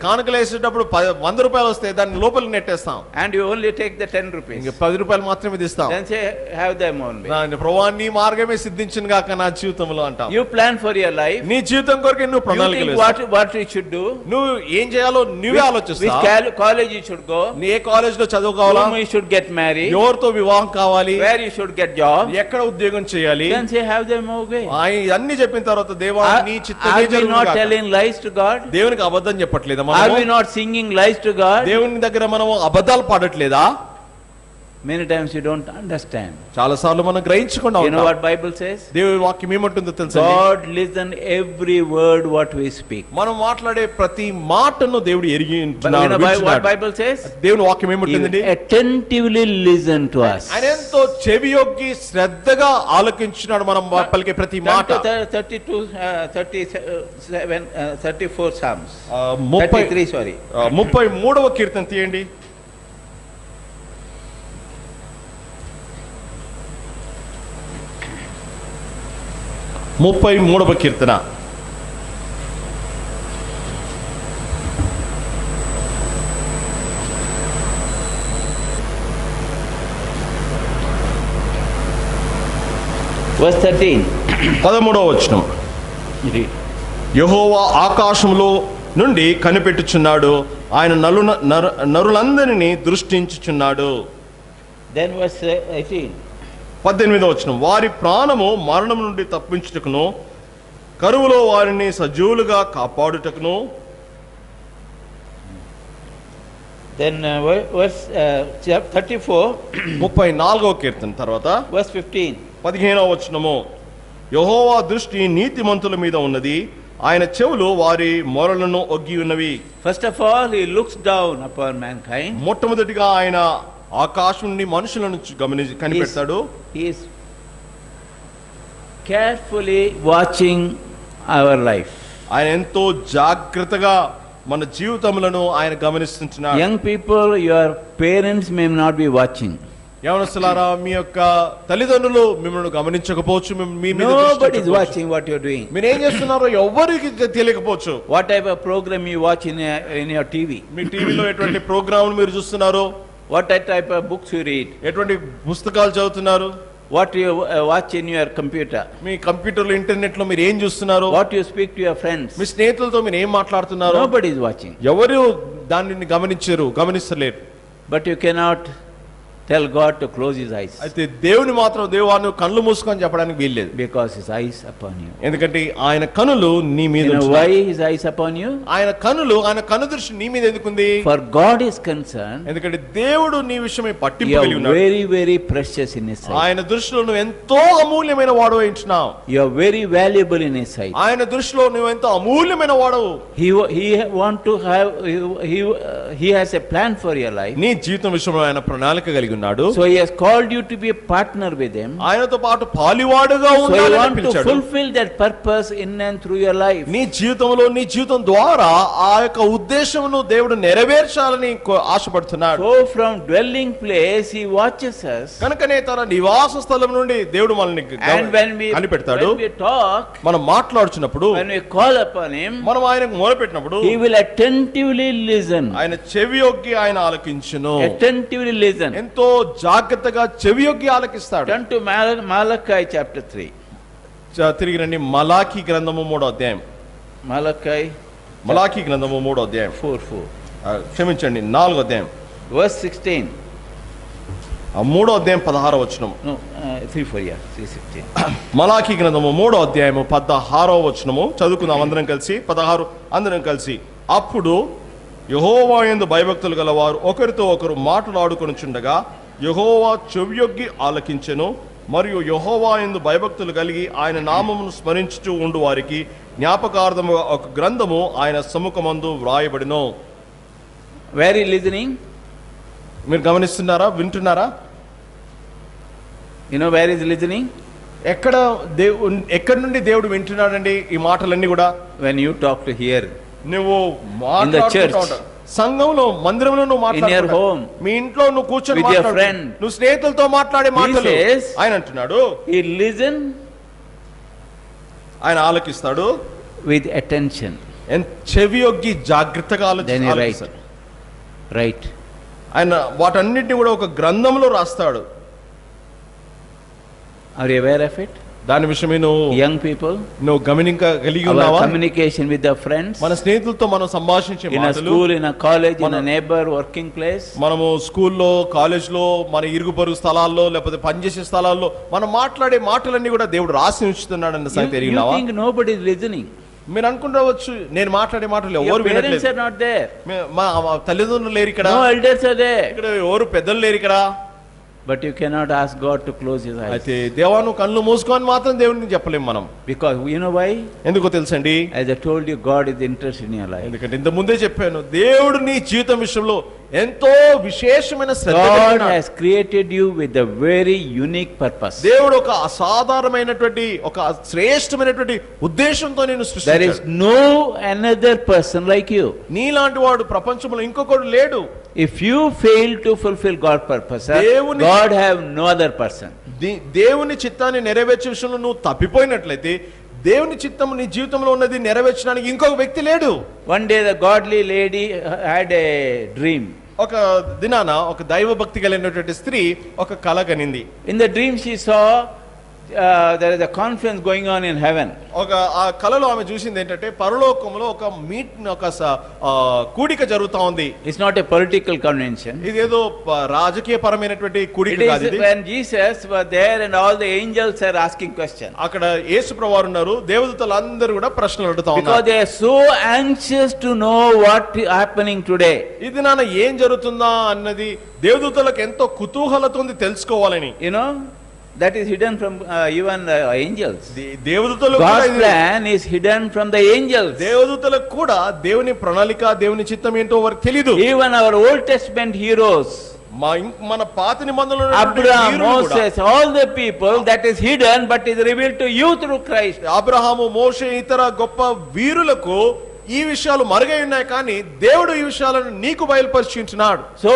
కానుకలేసేటప్పుడు 100 రూపాయలు వస్తే దాన్ని లోపలికి నెట్టేస్తాం. And you only take the 10 rupees. ఇంకా 10 రూపాయలు మాత్రమే తీస్తాం. Then say, have them own way. ప్రభువా, నీ మార్గమే సిద్ధించును గాక నా జీవితంలో అంటాం. You plan for your life. నీ జీవితం కొరకే నువ్వు You ప్రణాళికలు think వేస్తావు. what you should do. నువ్వు ఏం చేయాలో నువ్వే Which ఆలోచిస్తావు. college you should go. నీ ఏ కాలేజ్ లో చదువుకోవాలా, Whom you should get married. ఎవరితో వివాహం కావాలి, Where you should get job. ఎక్కడ ఉద్యోగం చేయాలి, Then say, have them own way. ఆయన అన్ని చెప్పిన తర్వాత దేవా నీ Are చిత్తమే we జరుగును not గాక. telling lies to God? దేవునికి అబద్ధం చెప్పట్లేదా Are we మనము? not singing lies to God? దేవుని దగ్గర మనము అబద్ధాలు పాడట్లేదా? Many times you don't understand. చాలా సార్లు మనం గ్రహించకుండా You know ఉంటాం. what Bible says? దేవుని వాక్యం ఏమంటుందో తెలుసా? God listen every word what we speak. మనం మాట్లాడే ప్రతి మాటను దేవుడు ఎరిగి But you ఉంటున్నాడు, know what వింటున్నాడు. Bible says? దేవుని వాక్యం He ఏమంటుందండి? attentively listen to us. ఆయన ఎంతో చెవియొగ్గి శ్రద్ధగా ఆలకించున్నాడు మనం పలికే ప్రతి మాట. Turn to 32, 37, 34 Psalms. 33 33, sorry. 33వ కీర్తన తీయండి. 33వ కీర్తన. Verse 13. 13వ వచనం. యెహోవా ఆకాశంలో నుండి కనిపెట్టుచున్నాడు, ఆయన నరులందరినీ దృష్టించుచున్నాడు. Then verse 18. 18వ వచనం. వారి ప్రాణము మరణం నుండి తప్పించుటకును, కరువులో వారిని సజీవులుగా కాపాడుటకును. Then verse 34. 34వ కీర్తన తర్వాత Verse 15. 15వ వచనము. యెహోవా దృష్టి నీతిమంతుల మీద ఉన్నది, ఆయన చెవులు వారి మొరలను ఒగ్గి ఉన్నవి. First of all, he looks down upon mankind. మొట్టమొదటిగా ఆయన ఆకాశం నుండి మనుషులను కనిపెడతాడు. He is carefully watching our life. ఆయన ఎంతో జాగ్రత్తగా మన జీవితములను ఆయన గమనిస్తుంటున్నాడు. Young people, your parents may not be watching. యవనస్తులారా, మీ యొక్క తల్లిదండ్రులు మిమ్మల్ని గమనించకపోవచ్చు, మీ మీద దృష్టి Nobody is పెట్టకపోవచ్చు. watching what you are doing. మీరు ఏం చేస్తున్నారో ఎవరికి తెలియకపోవచ్చు. What type of program you watch in your TV? మీ టీవీలో ఎటువంటి ప్రోగ్రామ్ మీరు చూస్తున్నారు, What type of books you read? ఎటువంటి పుస్తకాలు చదువుతున్నారు, What you watch in your computer? మీ కంప్యూటర్లో ఇంటర్నెట్ లో మీరు ఏం చూస్తున్నారు, What you speak to your friends? మీ స్నేహితులతో మీరు ఏం మాట్లాడుతున్నారు, Nobody is watching. ఎవరు దానిని గమనిస్తలేరు. But you cannot tell God to close his eyes, అయితే దేవుని మాత్రం దేవాన్ని కళ్ళు మూసుకొని చెప్పడానికి వీల్లేదు. because his eyes upon you. ఎందుకంటే ఆయన కనులు నీ మీద You know ఉంచున్నాడు. why his eyes upon you? ఆయన కను దృష్టి నీ మీద ఎందుకుంది? For God is concerned, ఎందుకంటే దేవుడు నీ విషయమై you పట్టింపు are కలిగి ఉన్నాడు. very, very precious in his sight. ఆయన దృష్టిలో నువ్వు ఎంతో అమూల్యమైన వాడు ఉంటున్నావు. You are very valuable in his sight. ఆయన దృష్టిలో నువ్వు ఎంతో అమూల్యమైన వాడవు. He want to have, he has a plan for your life. నీ జీవితం విషయంలో ఆయన ప్రణాళిక కలిగి ఉన్నాడు. So he has called you to be a partner with him. ఆయనతో పాటు పాలివాడుగా So he ఉండాలని want to పిలిచాడు. fulfill that purpose in and through your life. నీ జీవితంలో నీ జీవితం ద్వారా ఆ యొక్క ఉద్దేశమును దేవుడు నెరవేర్చాలని ఆశపడుతున్నాడు. So from dwelling place he watches us. కనుకనే తన నివాస స్థలం నుండి దేవుడు మనల్ని And when కనిపెడతాడు. we talk, మనం మాట్లాడుచున్నప్పుడు, when we call upon him, మనం ఆయనకు మొరపెట్టినప్పుడు he will attentively listen. ఆయన చెవి యొగ్గి ఆయన ఆలకించును. Attentively listen. ఎంతో జాగ్రత్తగా చెవి యొగ్గి ఆలకిస్తాడు. Turn to Malachi chapter 3. తిరిగి రండి మలాకీ గ్రంథము 3వ అధ్యాయం. మలాకీ గ్రంథము 3వ అధ్యాయం. 4:4. క్షమించండి 4వ అధ్యాయం. Verse 16. 3వ అధ్యాయం 16వ వచనం. No, 3:4, yeah, 3:16. మలాకీ గ్రంథము 3వ అధ్యాయము 16వ వచనము చదువుకుందాం అందరం కలిసి. 16 అందరం కలిసి. అప్పుడు యెహోవా యందు భయభక్తులు గలవారు ఒకరితో ఒకరు మాట్లాడుకొనుచుండగా యెహోవా చెవియొగ్గి ఆలకించెను. మరియు యెహోవా యందు భయభక్తులు కలిగి ఆయన నామమును స్మరించుచూ ఉండు వారికి జ్ఞాపకార్థము ఒక గ్రంథము ఆయన సముఖమందు వ్రాయబడిను. Where is listening? మీరు గమనిస్తున్నారా, వింటున్నారా? You know where is listening? ఎక్కడి నుండి దేవుడు వింటున్నాడండి ఈ మాటలన్నీ కూడా? When you talk to hear. నువ్వు In the church. సంఘంలో, మందిరంలో నువ్వు In your మాట్లాడుతున్నావు. home. మీ ఇంట్లో నువ్వు కూర్చొని With your మాట్లాడు. friend. నువ్వు స్నేహితులతో మాట్లాడే మాటలు says, ఆయన అంటున్నాడు. He listen ఆయన ఆలకిస్తాడు with attention. చెవి యొగ్గి జాగ్రత్తగా Then he ఆలకిస్తాడు. Right. ఆయన వాటన్నిటిని కూడా ఒక గ్రంథంలో రాస్తాడు. Are you aware of it? దాని విషయమే Young people, నువ్వు కలిగి our ఉన్నావా? communication with the friends, మన స్నేహితులతో మనం సంభాషించే in a మాటలు, school, in a college, in a neighbor, working place. మనము స్కూల్లో, కాలేజ్లో, మన ఇరుగు పొరుగు స్థలాల్లో, లేకపోతే పనిచేసే స్థలాల్లో మనం మాట్లాడే మాటలన్నీ కూడా దేవుడు రాసి ఉంచుతున్నాడు అన్న సంగతి You తెలియనావా? think nobody is listening. మీరు అనుకుంటవచ్చు నేను మాట్లాడే మాటలు Your ఎవరు parents వినట్లేదు. are not there. మా తల్లిదండ్రులు లేరు ఇక్కడ, No elders are there. ఇక్కడ ఎవరు పెద్దలు లేరు ఇక్కడ. But you cannot ask God to close his eyes. అయితే దేవా నువ్వు కళ్ళు మూసుకొని మాత్రం దేవుడిని చెప్పలేం మనం. Because you know why? ఎందుకో తెలుసండి? As I told you, God is interested in your life. ఎందుకంటే ఇంత ముందే చెప్పాను, దేవుడు నీ జీవితం విషయంలో ఎంతో విశేషమైన శ్రద్ధ God కలిగి ఉన్నాడు. has created you with a very unique purpose. దేవుడు ఒక అసాధారణమైనటువంటి, ఒక శ్రేష్టమైనటువంటి ఉద్దేశంతో నేను There is సృష్టించాడు. no another person like you. నీలాంటి వాడు ప్రపంచంలో ఇంకొకడు లేడు. If you fail to fulfill God's purpose, God have no other person. దేవుని చిత్తాన్ని నెరవేర్చే విషయంలో నువ్వు తప్పిపోయినట్లయితే దేవుని చిత్తం నీ జీవితంలో ఉన్నది నెరవేర్చడానికి ఇంకొక వ్యక్తి లేడు. One day the godly lady had a dream. ఒక దినాన ఒక దైవ భక్తి కలిగినటువంటి స్త్రీ ఒక కల కనింది. In the dream she saw there is a conference going on in heaven. ఒక ఆ కలలో ఆమె చూసింది ఏంటంటే పరలోకంలో ఒక కూడిక జరుగుతా ఉంది. It's not a political convention. ఇదేదో రాజకీయ పరమైనటువంటి కూడిక It కాదు is ఇది. when Jesus was there and all the angels are asking questions. అక్కడ యేసు ప్రభువారు ఉన్నారు, దేవదూతలందరూ కూడా ప్రశ్నలు అడుగుతా Because ఉన్నారు. they are so anxious to know what is happening today. ఇది నాన్న ఏం జరుగుతుందా అన్నది దేవదూతలకు ఎంతో కుతూహలతో ఉంది తెలుసుకోవాలని. You know, that is hidden from even angels. దేవదూతలకు God's plan is hidden from the angels. దేవదూతలకు కూడా దేవుని ప్రణాళిక, దేవుని చిత్తం ఏంటో వారికి తెలియదు. Even our Old Testament heroes, మన పాత నిబంధనలో Abraham, Moses, all the people, that is hidden but is revealed to you through Christ. Abraham, మోషే, ఇతర గొప్ప వీరులకు ఈ విషయాలు మరుగై ఉన్నాయి కానీ దేవుడు ఈ విషయాలను నీకు బయలుపరిచుంటున్నాడు. So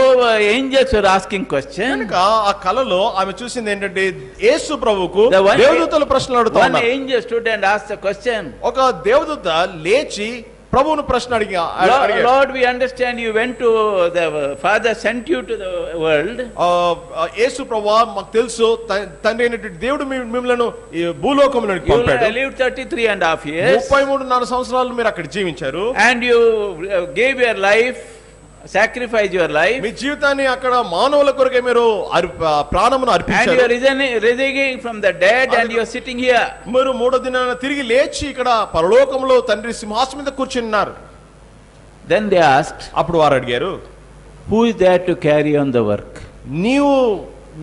angels were asking questions. కనుక ఆ కలలో ఆమె చూసింది ఏంటంటే యేసు ప్రభువుకు The one- దేవదూతలు ప్రశ్నలు అడుగుతా One ఉన్నారు. angel stood and asked a question. ఒక దేవదూత లేచి ప్రభువును ప్రశ్న Lord, Lord, we understand you went to the Father sent you to the world. యేసు ప్రభువా మాకు తెలుసు తండ్రి అయినటువంటి దేవుడు మిమ్మల్ని ఈ భూలోకంలోకి You పంపాడు. lived 33.5 years 33.5 సంవత్సరాలు మీరు అక్కడ జీవించారు. and you gave your life, sacrificed your life, మీ జీవితాన్ని అక్కడ మానవుల కొరకే మీరు ప్రాణమును and you అర్పించారు. are rising from the dead and you are sitting here. మీరు మూడో దినాన తిరిగి లేచి ఇక్కడ పరలోకంలో తండ్రి సింహాసనం మీద కూర్చున్నారు. Then they asked, అప్పుడు వారు అడిగారు, who is there to carry on the work? నీవు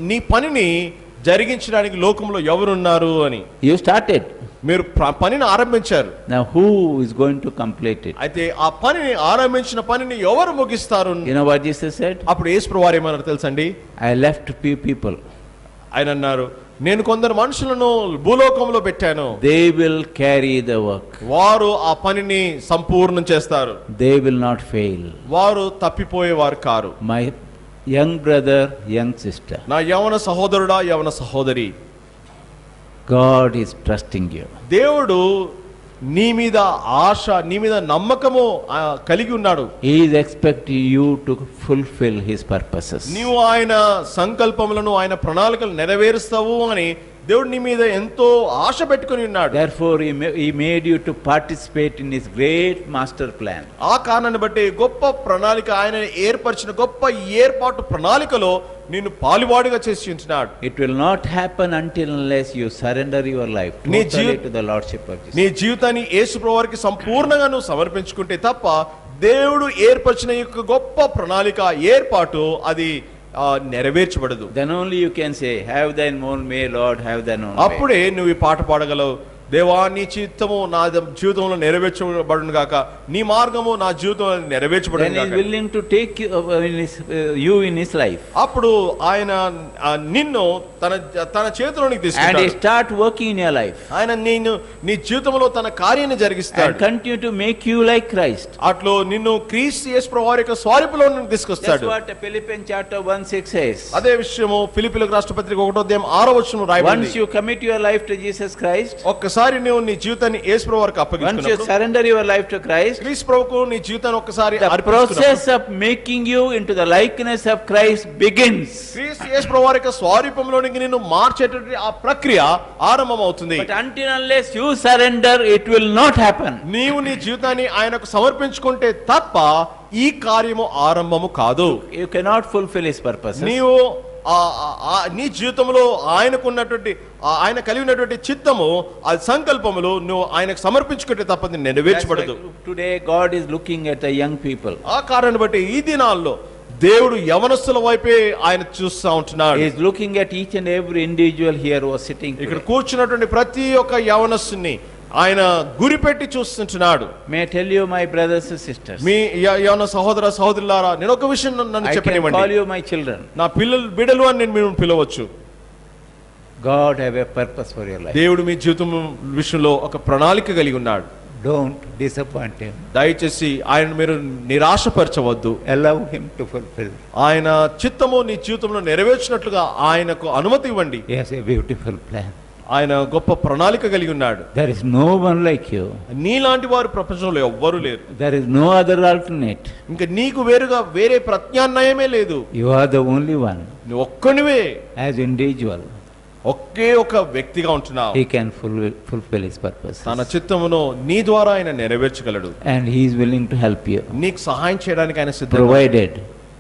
నీ పనిని జరిగించడానికి లోకంలో ఎవరున్నారు అని. You started. మీరు పనిని ఆరంభించారు. Now who is going to complete it? అయితే ఆ పనిని ఆరంభించిన పనిని ఎవరు ముగిస్తారు? You know what Jesus said? అప్పుడు యేసు ప్రభువారు ఏమన్నారు తెలుసండి? I left few people. ఆయన అన్నారు, నేను కొందరు మనుషులను భూలోకంలో పెట్టాను. They will carry the work. వారు ఆ పనిని సంపూర్ణం చేస్తారు. They will not fail. వారు తప్పిపోయేవారు car. My young brother, young sister, నా యవన సహోదరుడా, యవన సహోదరి, God is trusting you. దేవుడు నీ మీద ఆశ, నీ మీద నమ్మకము కలిగి ఉన్నాడు. He is expecting you to fulfill his purposes. నీవు ఆయన సంకల్పములను, ఆయన ప్రణాళికలు నెరవేరుస్తావు అని దేవుడు నీ మీద ఎంతో ఆశ పెట్టుకుని ఉన్నాడు. Therefore he made you to participate in his great master plan. ఆ కారణాన్ని బట్టి గొప్ప ప్రణాళిక, ఆయన ఏర్పరిచిన గొప్ప ఏర్పాటు ప్రణాళికలో నిన్ను పాలువాడిగా చేసి ఉంటున్నాడు. It will not happen until unless you surrender your life totally to the lordship of Jesus. నీ జీవితాన్ని యేసు ప్రభువారికి సంపూర్ణంగా నువ్వు సమర్పించుకుంటే తప్ప దేవుడు ఏర్పరిచిన ఈ యొక్క గొప్ప ప్రణాళిక ఏర్పాటు అది నెరవేర్చబడదు. Then only you can say, have thine own way, Lord, have thine own way. అప్పుడే నువ్వు ఈ పాట పాడగలవు. దేవా నీ చిత్తము నా జీవితంలో నెరవేర్చబడును గాక, నీ మార్గము నా జీవితంలో నెరవేర్చబడును Then he is గాక. willing to take you in his life. అప్పుడు ఆయన నిన్ను తన చేతిలోనికి And he తీసుకుంటాడు. start working in your life. ఆయన నీ జీవితంలో తన కార్యాన్ని జరిగిస్తాడు. And continue to make you like Christ. అట్లో నిన్ను క్రీస్తు యేసు ప్రభువారి యొక్క స్వరూపంలో That's తీసుకొస్తాడు. what Philippians chapter 1:6 says. అదే విషయము ఫిలిప్పీయులకు రాష్ట్ర పత్రిక 1:6 రాయబడింది. Once you commit your life to Jesus Christ, ఒక్కసారి నువ్వు నీ జీవితాన్ని యేసు ప్రభువారికి once you అప్పగించుకున్నప్పుడు, surrender your life to Christ, క్రీస్తు ప్రభువుకు నీ జీవితాన్ని ఒక్కసారి the అర్పించుకున్నప్పుడు, process of making you into the likeness of Christ begins. క్రీస్తు యేసు ప్రభువారి యొక్క స్వరూపంలోనికి నిన్ను మార్చేటటువంటి ఆ ప్రక్రియ ఆరంభమవుతుంది. But until unless you surrender, it will not happen. నీవు నీ జీవితాన్ని ఆయనకు సమర్పించుకుంటే తప్ప ఈ కార్యము ఆరంభము కాదు. You cannot fulfill his purposes. నీవు నీ జీవితంలో ఆయనకున్నటువంటి ఆయన కలిగి ఉన్నటువంటి చిత్తము, ఆ సంకల్పములు నువ్వు ఆయనకు సమర్పించుకుంటే తప్ప అది That's నెరవేర్చబడదు. why today God is looking at the young people. ఆ కారణాన్ని బట్టి ఈ దినాల్లో దేవుడు యవనస్తుల వైపే ఆయన చూస్తా ఉంటున్నాడు. He is looking at each and every individual here who is sitting ఇక్కడ today. కూర్చున్నటువంటి ప్రతి ఒక్క యవనస్తుని ఆయన గురిపెట్టి చూస్తుంటున్నాడు. May I tell you, my brothers and sisters, మీ యవన సహోదర సహోదరులారా, నేను ఒక విషయం నన్ను I can చెప్పనివ్వండి. call you my children. నా బిడ్డలు అని నేను మీరు పిలవచ్చు. God have a purpose for your life. దేవుడు మీ జీవితం విషయంలో ఒక ప్రణాళిక కలిగి ఉన్నాడు. Don't disappoint him. దయచేసి ఆయన మీరు నిరాశపరచవద్దు. Allow him to fulfill. ఆయన చిత్తము నీ జీవితంలో నెరవేర్చినట్లుగా ఆయనకు అనుమతి ఇవ్వండి. He has a beautiful plan. ఆయన గొప్ప ప్రణాళిక కలిగి ఉన్నాడు. There is no one like you. నీలాంటి వారు ప్రపంచంలో ఎవ్వరూ లేరు. There is no other alternate. ఇంకా నీకు వేరే ప్రత్యామ్నాయమే లేదు. You are the only one. నువ్వు ఒక్కనివే, As individual, ఒకే ఒక వ్యక్తిగా ఉంటున్నావు. he can fulfill his purpose. తన చిత్తమును నీ ద్వారా ఆయన నెరవేర్చగలడు. And he is willing to help you, నీకు సహాయం చేయడానికి ఆయన సిద్ధంగా. provided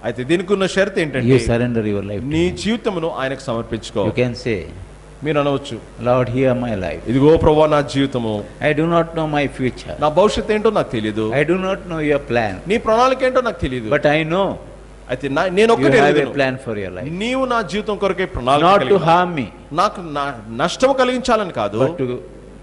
అయితే దీనికి ఉన్న షరతు you ఏంటంటే surrender your life to నీ him. జీవితమును ఆయనకు సమర్పించుకో. You can say, మీరు అనవచ్చు, Lord, hear my life. ఇదిగో ప్రభువా నా జీవితము, I do not know my future. నా భవిష్యత్తు ఏంటో నాకు తెలియదు, I do not know your plan. నీ ప్రణాళిక ఏంటో నాకు తెలియదు. But I know అయితే నేను you ఒక్కటే have a ఎరుగుదును, plan for your life. నీవు నా జీవితం కొరకే ప్రణాళిక Not to కలిగి ఉన్నావు. harm me, నాకు నష్టం కలిగించాలని కాదు, but to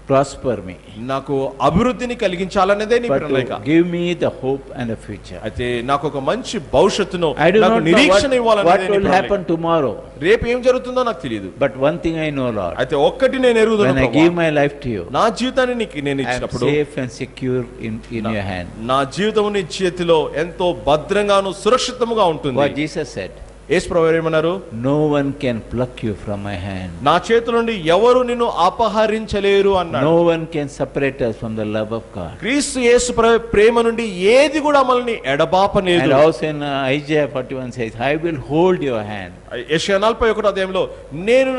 prosper me. నాకు అభివృద్ధిని కలిగించాలనేదే నీ But ప్రణాళిక. to give me the hope and the future. అయితే నాకు ఒక మంచి భవిష్యత్తును, I do నాకు not know నిరీక్షణ what ఇవ్వాలనేదే నీ will ప్రణాళిక. happen tomorrow. రేపు ఏం జరుగుతుందో నాకు తెలియదు. But one thing I know, Lord. అయితే ఒక్కటి నేను ఎరుగుదును When I ప్రభువా, give my life to you, నా జీవితాన్ని నీకు నేను I am ఇచ్చినప్పుడు safe and secure in your hand. నా జీవితం నీ చేతిలో ఎంతో భద్రంగాను సురక్షితముగా ఉంటుంది. What Jesus said, యేసుప్రభువారు ఏమన్నారు? no one can pluck you from my hand. నా చేతుల నుండి ఎవరు నిన్ను అపహరించలేరు అన్నాడు. No one can separate us from the love of God. క్రీస్తు యేసు ప్రేమ నుండి ఏది కూడా మనల్ని ఎడబాపలేదు. And also in Isaiah 41 says, I will hold your hand. యెషయా 41 అధ్యాయంలో నేను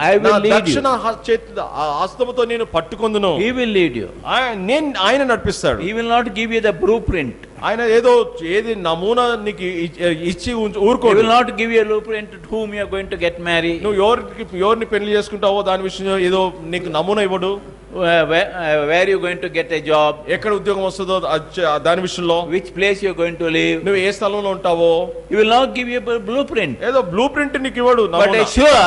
I will నా lead you. దక్షిణ హస్తముతో నేను పట్టుకొందును. He will lead you. ఆయన నడిపిస్తాడు. He will not give you the blueprint. ఆయన ఏది నమూనా నీకు ఇచ్చి He ఊరుకోడు. will not give you a blueprint to whom you are going to get married. నువ్వు ఎవరిని పెళ్లి చేసుకుంటావో దాని విషయం ఏదో నీకు నమూనా ఇవ్వడు. Where you are going to get a job. ఎక్కడ ఉద్యోగం వస్తుందో దాని విషయంలో, Which place you are going to live. నువ్వు ఏ స్థలంలో ఉంటావో He will not give you a blueprint. ఏదో బ్లూ ప్రింట్ నీకు ఇవ్వడు But నమూనా. sure,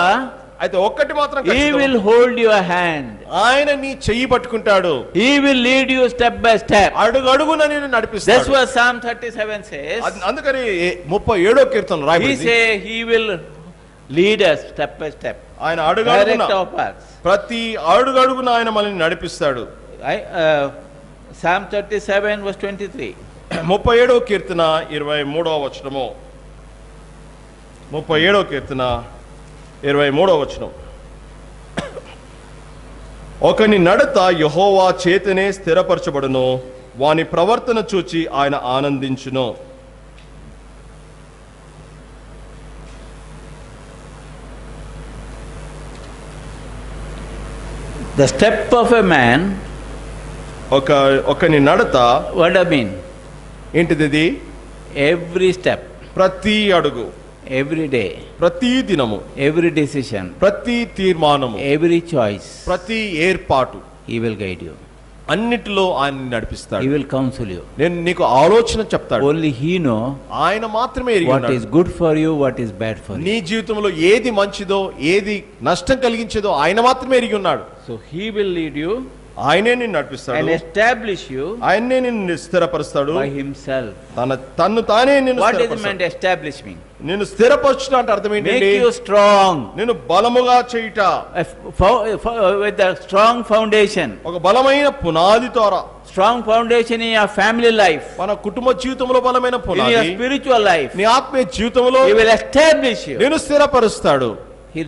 అయితే ఒక్కటి మాత్రం He ఖచ్చితం. will hold your hand. ఆయన నీ చెయ్యి పట్టుకుంటాడు. He will lead you step by step. అడుగు అడుగున నేను That's నడిపిస్తాడు. what Psalm 37 says. అందుకని 37వ కీర్తన He రాయబడింది. say He will lead us step by step. ఆయన అడుగు అడుగున Direct our paths. ప్రతి అడుగు అడుగున ఆయన మనల్ని నడిపిస్తాడు. Psalm 37 verse 23. 37వ కీర్తన 23వ వచనము. 37వ కీర్తన 23వ వచనం. ఒకని నడత యెహోవా చేతనే స్థిరపరచబడును, వాని ప్రవర్తన చూచి ఆయన ఆనందించును. The step of a man, ఒకని నడత what I mean? ఏంటిది? ఇది Every step, ప్రతి అడుగు, every day, ప్రతి దినము, every decision, ప్రతి తీర్మానము, every choice, ప్రతి ఏర్పాటు, He will guide you. అన్నిటిలో ఆయన He నడిపిస్తాడు. will counsel you. నేను నీకు ఆలోచన చెప్తాడు. Only He know ఆయన మాత్రమే ఎరిగి what ఉన్నాడు. is good for you, what is bad for you. నీ జీవితంలో ఏది మంచిదో ఏది నష్టం కలిగించేదో ఆయన మాత్రమే ఎరిగి ఉన్నాడు. So He will lead you ఆయనే నిన్ను నడిపిస్తాడు. and establish you ఆయనే నిన్ను స్థిరపరుస్తాడు. by Himself. తన్ను తానే నిన్ను What is స్థిరపరుస్తాడు. meant establishing? నిన్ను స్థిరపరచడం అంటే అర్థం Make ఏంటండి? you strong. నిన్ను బలముగా చేయుట. With a strong foundation. ఒక బలమైన పునాది ద్వారా, Strong foundation in your family life. మన కుటుంబ జీవితంలో బలమైన In your పునాది, spiritual life. నీ ఆత్మీయ జీవితంలో He will establish you. నేను స్థిరపరుస్తాడు.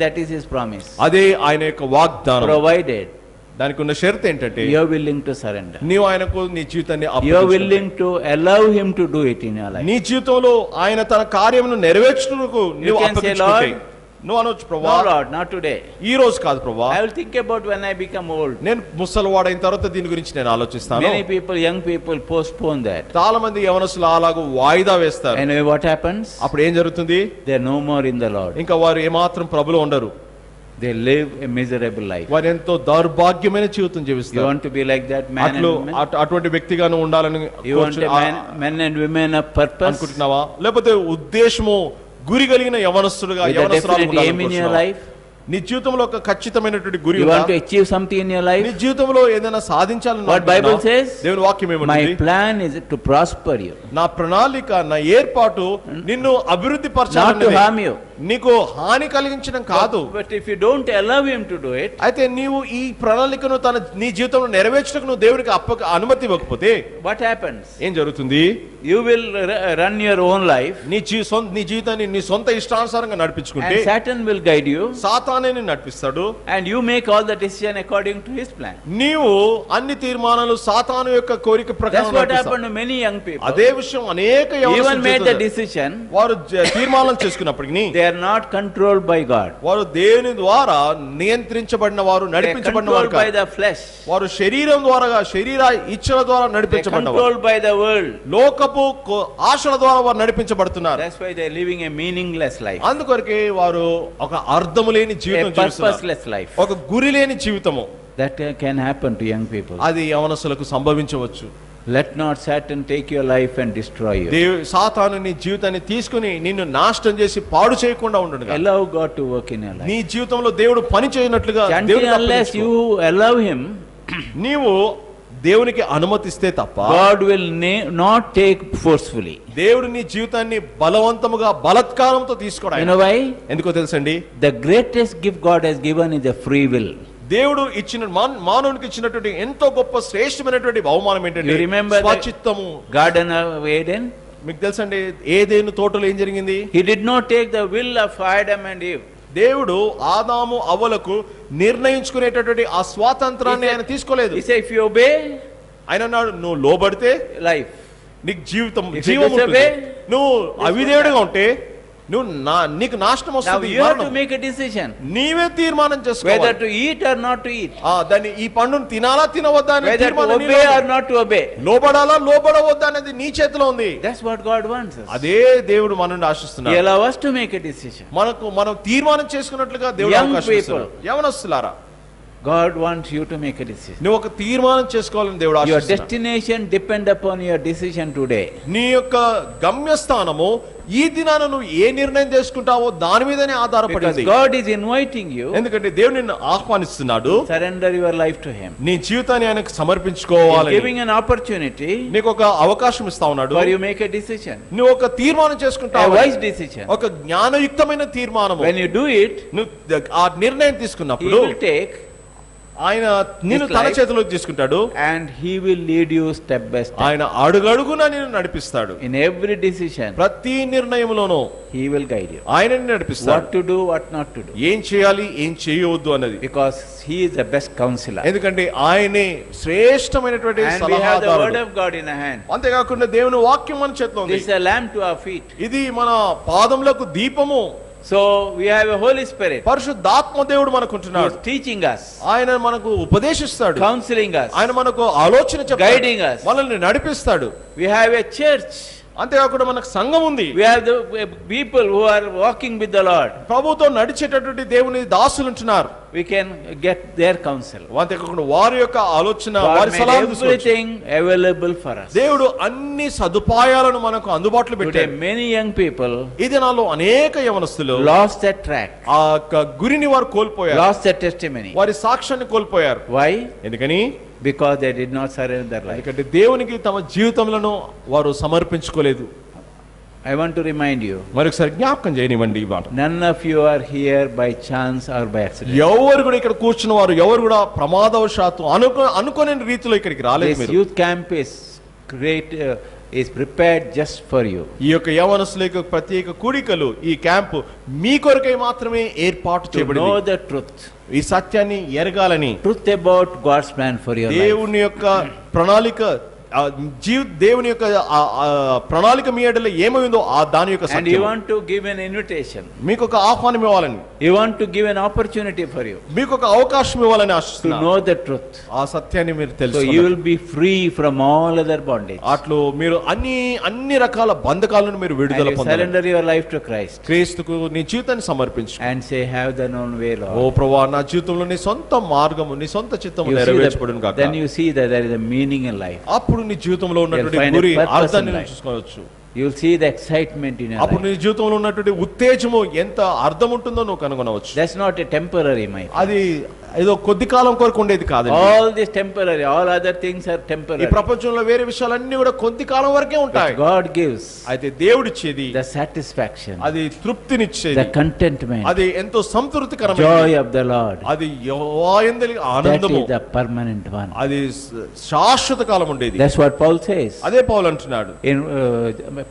That is His promise. అదే ఆయన యొక్క వాగ్దానం. Provided దానికి ఉన్న షరతు ఏంటంటే you are willing to surrender. నీవు ఆయనకు నీ జీవితాన్ని You are అప్పగించుకుంటే, willing to allow Him to do it in your life. నీ జీవితంలో ఆయన తన కార్యమును నెరవేర్చుటకు నీవు can say, అప్పగించుకుంటే, "Lord, నువ్వు అనొచ్చు, No ప్రభువా Lord, not today. ఈ రోజు కాదు ప్రభువా, I will think about when I become old. నేను ముసలివాడైన తర్వాత దీని గురించి నేను ఆలోచిస్తాను. Many people, young people postpone that. చాలా మంది యవనస్తులు అలాగూ వాయిదా వేస్తారు. And what happens? అప్పుడు ఏం జరుగుతుంది? They are no more in the Lord. ఇంకా వారు ఏమాత్రం ప్రభులో ఉండరు. They live a miserable life. వారు ఎంతో దౌర్భాగ్యమైన జీవితం You జీవిస్తారు. want to be like that man and అట్లు woman? అటువంటి వ్యక్తిగాను ఉండాలని You want a men and women of purpose? అనుకుంటున్నావా? లేకపోతే ఉద్దేశము గురి కలిగిన యవనస్తుడుగా With a యవనస్తురాలు definite aim in your ఉండాలనుకుంటున్నావా? life? నీ జీవితంలో ఒక ఖచ్చితమైనటువంటి గురి You ఉందా? want to achieve something in your నీ life? జీవితంలో ఏదైనా సాధించాలని What Bible says? దేవుని వాక్యం My ఏమంటుంది? plan is to prosper you, నా ప్రణాళిక, నా ఏర్పాటు నిన్ను అభివృద్ధి not to పరచాలన్నదే. harm you. నీకు హాని కలిగించడం కాదు. But if you don't allow Him to do it, అయితే నీవు ఈ ప్రణాళికను నీ జీవితంలో నెరవేర్చడానికి నువ్వు దేవునికి అనుమతి ఇవ్వకపోతే what happens? ఏం జరుగుతుంది? You will run your own life నీ జీవితాన్ని నీ సొంత ఇష్టానుసారంగా నడిపించుకుంటే and Satan will guide you సాతానే నిన్ను నడిపిస్తాడు. and you make all the decision according to his plan. నీవు అన్ని తీర్మానాలు సాతాను యొక్క కోరిక That's ప్రకారం what నడిపిస్తావు. happened to many young people. అదే విషయం అనేక Even యవనస్తులు made the చేస్తున్నారు. decision, వారు తీర్మానం చేసుకున్నప్పటికీ they are not controlled by God. వారు దేవుని ద్వారా నియంత్రించబడిన వారు, They are నడిపించబడిన వారు controlled by కాదు. the flesh. వారు శరీరం ద్వారా, శరీర ఇచ్చల ద్వారా They are నడిపించబడిన వారు. controlled by the world. లోకపు ఆశల ద్వారా వారు నడిపించబడుతున్నారు. That's why they are living a meaningless life, అందుకొరకే వారు ఒక అర్థము లేని a జీవితం జీవిస్తున్నారు. purposeless life. ఒక గురి లేని జీవితము. That can happen to young people. అది యవనస్తులకు సంభవించవచ్చు. Let not Satan take your life and destroy you. సాతాను నీ జీవితాన్ని తీసుకుని నిన్ను నాశనం చేసి పాడు చేయకుండా ఉండును. Allow God to work in your life. నీ జీవితంలో దేవుడు పని చేయనట్లుగా Until దేవుడిని unless అప్పగించుకో. you allow Him, నీవు దేవునికి అనుమతిస్తే తప్ప God will not take forcefully. దేవుడు నీ జీవితాన్ని బలవంతముగా బలత్కారంతో తీసుకోవడం You know why? ఎందుకో తెలుసండి? The greatest gift God has given is the free will. దేవుడు ఇచ్చిన మానవునికి ఇచ్చినటువంటి ఎంతో గొప్ప శ్రేష్టమైనటువంటి బహుమానం You ఏంటంటే remember the స్వచిత్తము. Garden of Eden? మీకు తెలుసండి ఏదేను తోటలో ఏం జరిగింది? He did not take the will of Adam and Eve. దేవుడు ఆదాము అవ్వలకు నిర్ణయించుకునేటటువంటి ఆ స్వాతంత్రాన్ని ఆయన తీసుకోలేదు. He said, if you obey, ఆయన అన్నాడు, నువ్వు లోబడితే life. నీకు జీవితం If you జీవం ఉంటుంది. disobey, నువ్వు అవిధేయుడిగా ఉంటే నువ్వు నీకు నాశనం Now వస్తుంది. you have to మరణం. make a decision నీవే తీర్మానం whether చేసుకోవాలి. to eat or not to eat, దాన్ని ఈ పండును తినాలా తినవద్దా అనే whether to తీర్మానం obey నీలో or ఉంది. not to obey. లోబడాలా లోబడవద్దా అనేది నీ చేతిలో ఉంది. That's what God wants us. అదే దేవుడు మన నుండి He ఆశిస్తున్నాడు. allow us to make a decision. మనం తీర్మానం చేసుకున్నట్లుగా దేవుడు Young అవకాశం ఇస్తున్నాడు. people. యవనస్తులారా, God wants you to make a decision. నువ్వు ఒక తీర్మానం చేసుకోవాలని దేవుడు Your ఆశిస్తున్నాడు. destination depend upon your decision today. నీ యొక్క గమ్యస్థానము ఈ దినాన నువ్వు ఏ నిర్ణయం చేసుకుంటావో దాని మీదనే Because ఆధారపడింది. God is inviting you, ఎందుకంటే దేవుడు నిన్ను ఆహ్వానిస్తున్నాడు. surrender your life to Him. నీ జీవితాన్ని ఆయనకు He's సమర్పించుకోవాలని giving an opportunity నీకు ఒక అవకాశం ఇస్తా ఉన్నాడు. for you make a decision, నువ్వు ఒక తీర్మానం a చేసుకుంటావు. wise decision. ఒక జ్ఞానయుక్తమైన తీర్మానము. When you do it, నువ్వు ఆ నిర్ణయం He తీసుకున్నప్పుడు will take ఆయన నిన్ను His తన life. చేతిలోకి తీసుకుంటాడు. and He will lead you step by step. ఆయన అడుగడుగున నిన్ను నడిపిస్తాడు. In every decision, ప్రతి నిర్ణయంలోనూ He will guide you. ఆయన నడిపిస్తాడు. What to do, what not to do. ఏం చేయాలి ఏం చేయవద్దు అన్నది. Because He is the best counselor. ఎందుకంటే ఆయనే శ్రేష్టమైనటువంటి And we have the word సలహాదారుడు. of God in our hand. అంతేకాకుండా దేవుని వాక్యం మన చేతిలో ఉంది. This is a lamp to our feet. ఇది మన పాదములకు దీపము. So we have a Holy Spirit పరిశుద్ధాత్మ దేవుడు who మనకుంటున్నాడు. is teaching us, ఆయన మనకు ఉపదేశిస్తాడు. counseling us. ఆయన మనకు ఆలోచన చెప్తాడు. Guiding us. మనల్ని నడిపిస్తాడు. We have a church. అంతేకాకుండా మనకు సంఘం ఉంది. We have the people who are walking with the Lord. ప్రభుతో నడిచేటటువంటి దేవుని దాసులు ఉంటున్నారు. We can get their counsel. అంతేకాకుండా వారి యొక్క ఆలోచన God వారి made సలహాలు తీసుకోవచ్చు. everything available for us. దేవుడు అన్ని సదుపాయాలను మనకు అందుబాటులో Today పెట్టాడు. many young people ఈ దినాల్లో అనేక యవనస్తులు lost their track, ఆ యొక్క గురిని వారు కోల్పోయారు. lost their testimony. వారి సాక్ష్యాన్ని కోల్పోయారు. Why? ఎందుకని? Because they did not surrender their life. ఎందుకంటే దేవునికి తమ జీవితములను వారు సమర్పించుకోలేదు. I want to remind you, మరొకసారి జ్ఞాపకం చేయనివ్వండి ఈ మాట. none of you are here by chance or by accident. ఎవరు కూడా ఇక్కడ కూర్చున్న వారు ఎవరు కూడా ప్రమాదవశాత్తు అనుకోని రీతిలో ఇక్కడికి రాలేదు. This మీరు youth camp is great, is prepared just for you. ఈ యొక్క యవనస్తుల యొక్క ప్రత్యేక కూడికలు ఈ క్యాంపు మీ కొరకై మాత్రమే ఏర్పాటు To know చేయబడింది. the truth. ఈ సత్యాన్ని ఎరగాలని Truth about God's plan for your life. దేవుని యొక్క ప్రణాళిక దేవుని యొక్క ప్రణాళిక మీ ఎడల ఏమైందో ఆ దాని యొక్క And you Satyam. want to give an invitation. మీకు ఒక ఆహ్వానం ఇవ్వాలని, You want to give an opportunity for you మీకు ఒక అవకాశం ఇవ్వాలని to ఆశిస్తున్నాను. know the truth. ఆ సత్యాన్ని మీరు So తెలుసు. you will be free from all other bondage. అట్లు మీరు అన్ని రకాల బంధకాలను మీరు And విడుదల you పొందాలి. surrender your life to Christ క్రీస్తుకు నీ జీవితాన్ని సమర్పించు. and say, have thine own way, oh Lord. ప్రభువా, నా జీవితంలో నీ సొంత మార్గము నీ సొంత చిత్తము You see నెరవేర్చబడును గాక. then you see that there is a meaning in life. అప్పుడు నీ జీవితంలో ఉన్నటువంటి You'll find a గురి purpose అర్థాన్ని in నువ్వు life. చూసుకోవచ్చు. You will see the excitement in your అప్పుడు life. నీ జీవితంలో ఉన్నటువంటి ఉత్తేజము ఎంత అర్థం ఉంటుందో నువ్వు కనుగొనవచ్చు. That's not a temporary, my friend. అది ఏదో కొద్ది కాలం కొరకు ఉండేది కాదండి. All this temporary, all other things are ఈ temporary. ప్రపంచంలో వేరే విషయాలన్నీ కూడా కొద్ది కాలం వరకే ఉంటాయి. But God gives అయితే దేవుడిచ్చేది the satisfaction, అది తృప్తినిచ్చేది, the contentment, అది ఎంతో సంతృప్తికరమైనది, joy of the Lord. అది యెహోవా యందలి That ఆనందము, is the permanent one. అది శాశ్వత కాలం ఉండేది. That's what Paul says. అదే పౌలు అంటున్నాడు In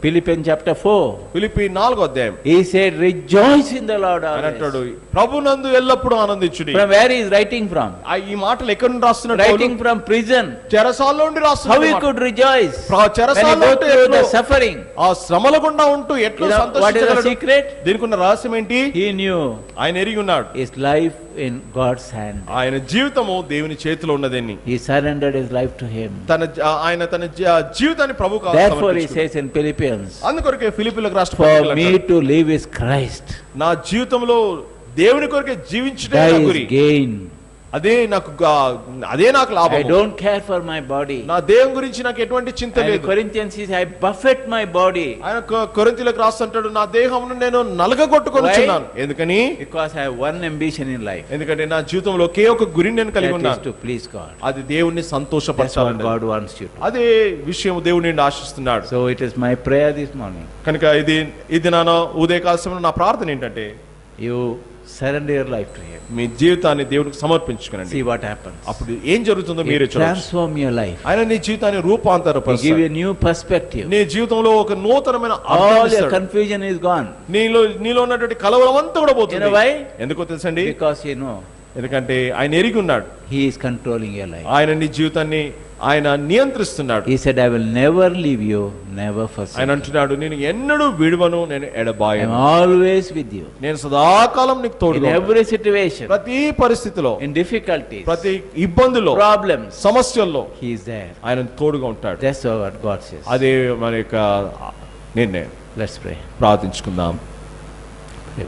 Philippians chapter 4, ఫిలిప్పీ 4వ అధ్యాయం. he said, rejoice in the Lord అని అంటాడు, always. ప్రభునందు ఎల్లప్పుడూ ఆనందించుడి. From where he is writing from? ఈ మాటలు ఎక్కడ నుండి రాస్తున్నాడు? Writing from prison. చెరసాల్లో నుండి How he రాస్తున్నాడు. could rejoice when he చెరసాల్లో go ఉంటూ through ఎట్లు the suffering. ఆ శ్రమల గుండా ఉంటూ ఎట్లు You know, what is the సంతోషించగలడు? secret? దీనికి ఉన్న రహస్యం ఏంటి? He knew ఆయన ఎరిగి ఉన్నాడు. his life in God's hand. ఆయన జీవితము దేవుని చేతిలో ఉన్నదని, He surrendered his life to him. ఆయన తన జీవితాన్ని ప్రభువుకు Therefore he సమర్పించుకున్నాడు. says in Philippians, అందుకొరకే ఫిలిప్పీలకు రాష్ట్ర for పత్రికలో me అంటాడు, to live is Christ, నా జీవితంలో దేవుని కొరకే జీవించుటే die నా is గురి, gain. అదే నాకు I లాభం. don't care for my body. నా దేహం గురించి నాకు ఎటువంటి చింత And లేదు. Corinthians says, I buffet my body ఆయన కొరింథీయులకు రాస్తుంటాడు, నా దేహమును నేను నలగగొట్టుకొనుచున్నాను. ఎందుకని? because I have one ambition in life. ఎందుకంటే నా జీవితంలో ఒకే ఒక గురిని నేను కలిగి That is ఉన్నాను. to please God. అది దేవుణ్ణి That's what సంతోషపరచాలని. God wants you to. అదే విషయం దేవుడు నిన్ను ఆశిస్తున్నాడు. So it is my prayer this morning. కనుక ఇది నా ఉదయకాల సమయంలో నా ప్రార్థన ఏంటంటే, You surrender your life to Him. మీ జీవితాన్ని దేవుడికి సమర్పించుకునండి. See what happens. అప్పుడు ఏం జరుగుతుందో మీరే He చూడొచ్చు. transform your life. ఆయన నీ జీవితాన్ని He రూపాంతరపరుస్తాడు. give you a new perspective. నీ జీవితంలో ఒక నూతనమైన All అర్థాన్ని your ఇస్తాడు. confusion is gone. నీలో ఉన్నటువంటి కలవరం అంతా కూడా You know పోతుంది. why? ఎందుకో తెలుసండి? Because you know ఎందుకంటే ఆయన ఎరిగి ఉన్నాడు. He is controlling your life. ఆయన నీ జీవితాన్ని ఆయన నియంత్రిస్తున్నాడు. He said, I will never leave you, never forsake ఆయన you. అంటున్నాడు, నేను ఎన్నడూ విడువను, నేను I am ఎడబాయను, always with you. నేను సదాకాలం నీకు In తోడుగా ఉంటాను. every situation, ప్రతి పరిస్థితిలో, in difficulties, ప్రతి ఇబ్బందులో, problems, సమస్యల్లో He is there. ఆయన తోడుగా ఉంటాడు. That's what God says. అదే మన యొక్క నిర్ణయం. Let's pray. ప్రార్థించుకుందాం.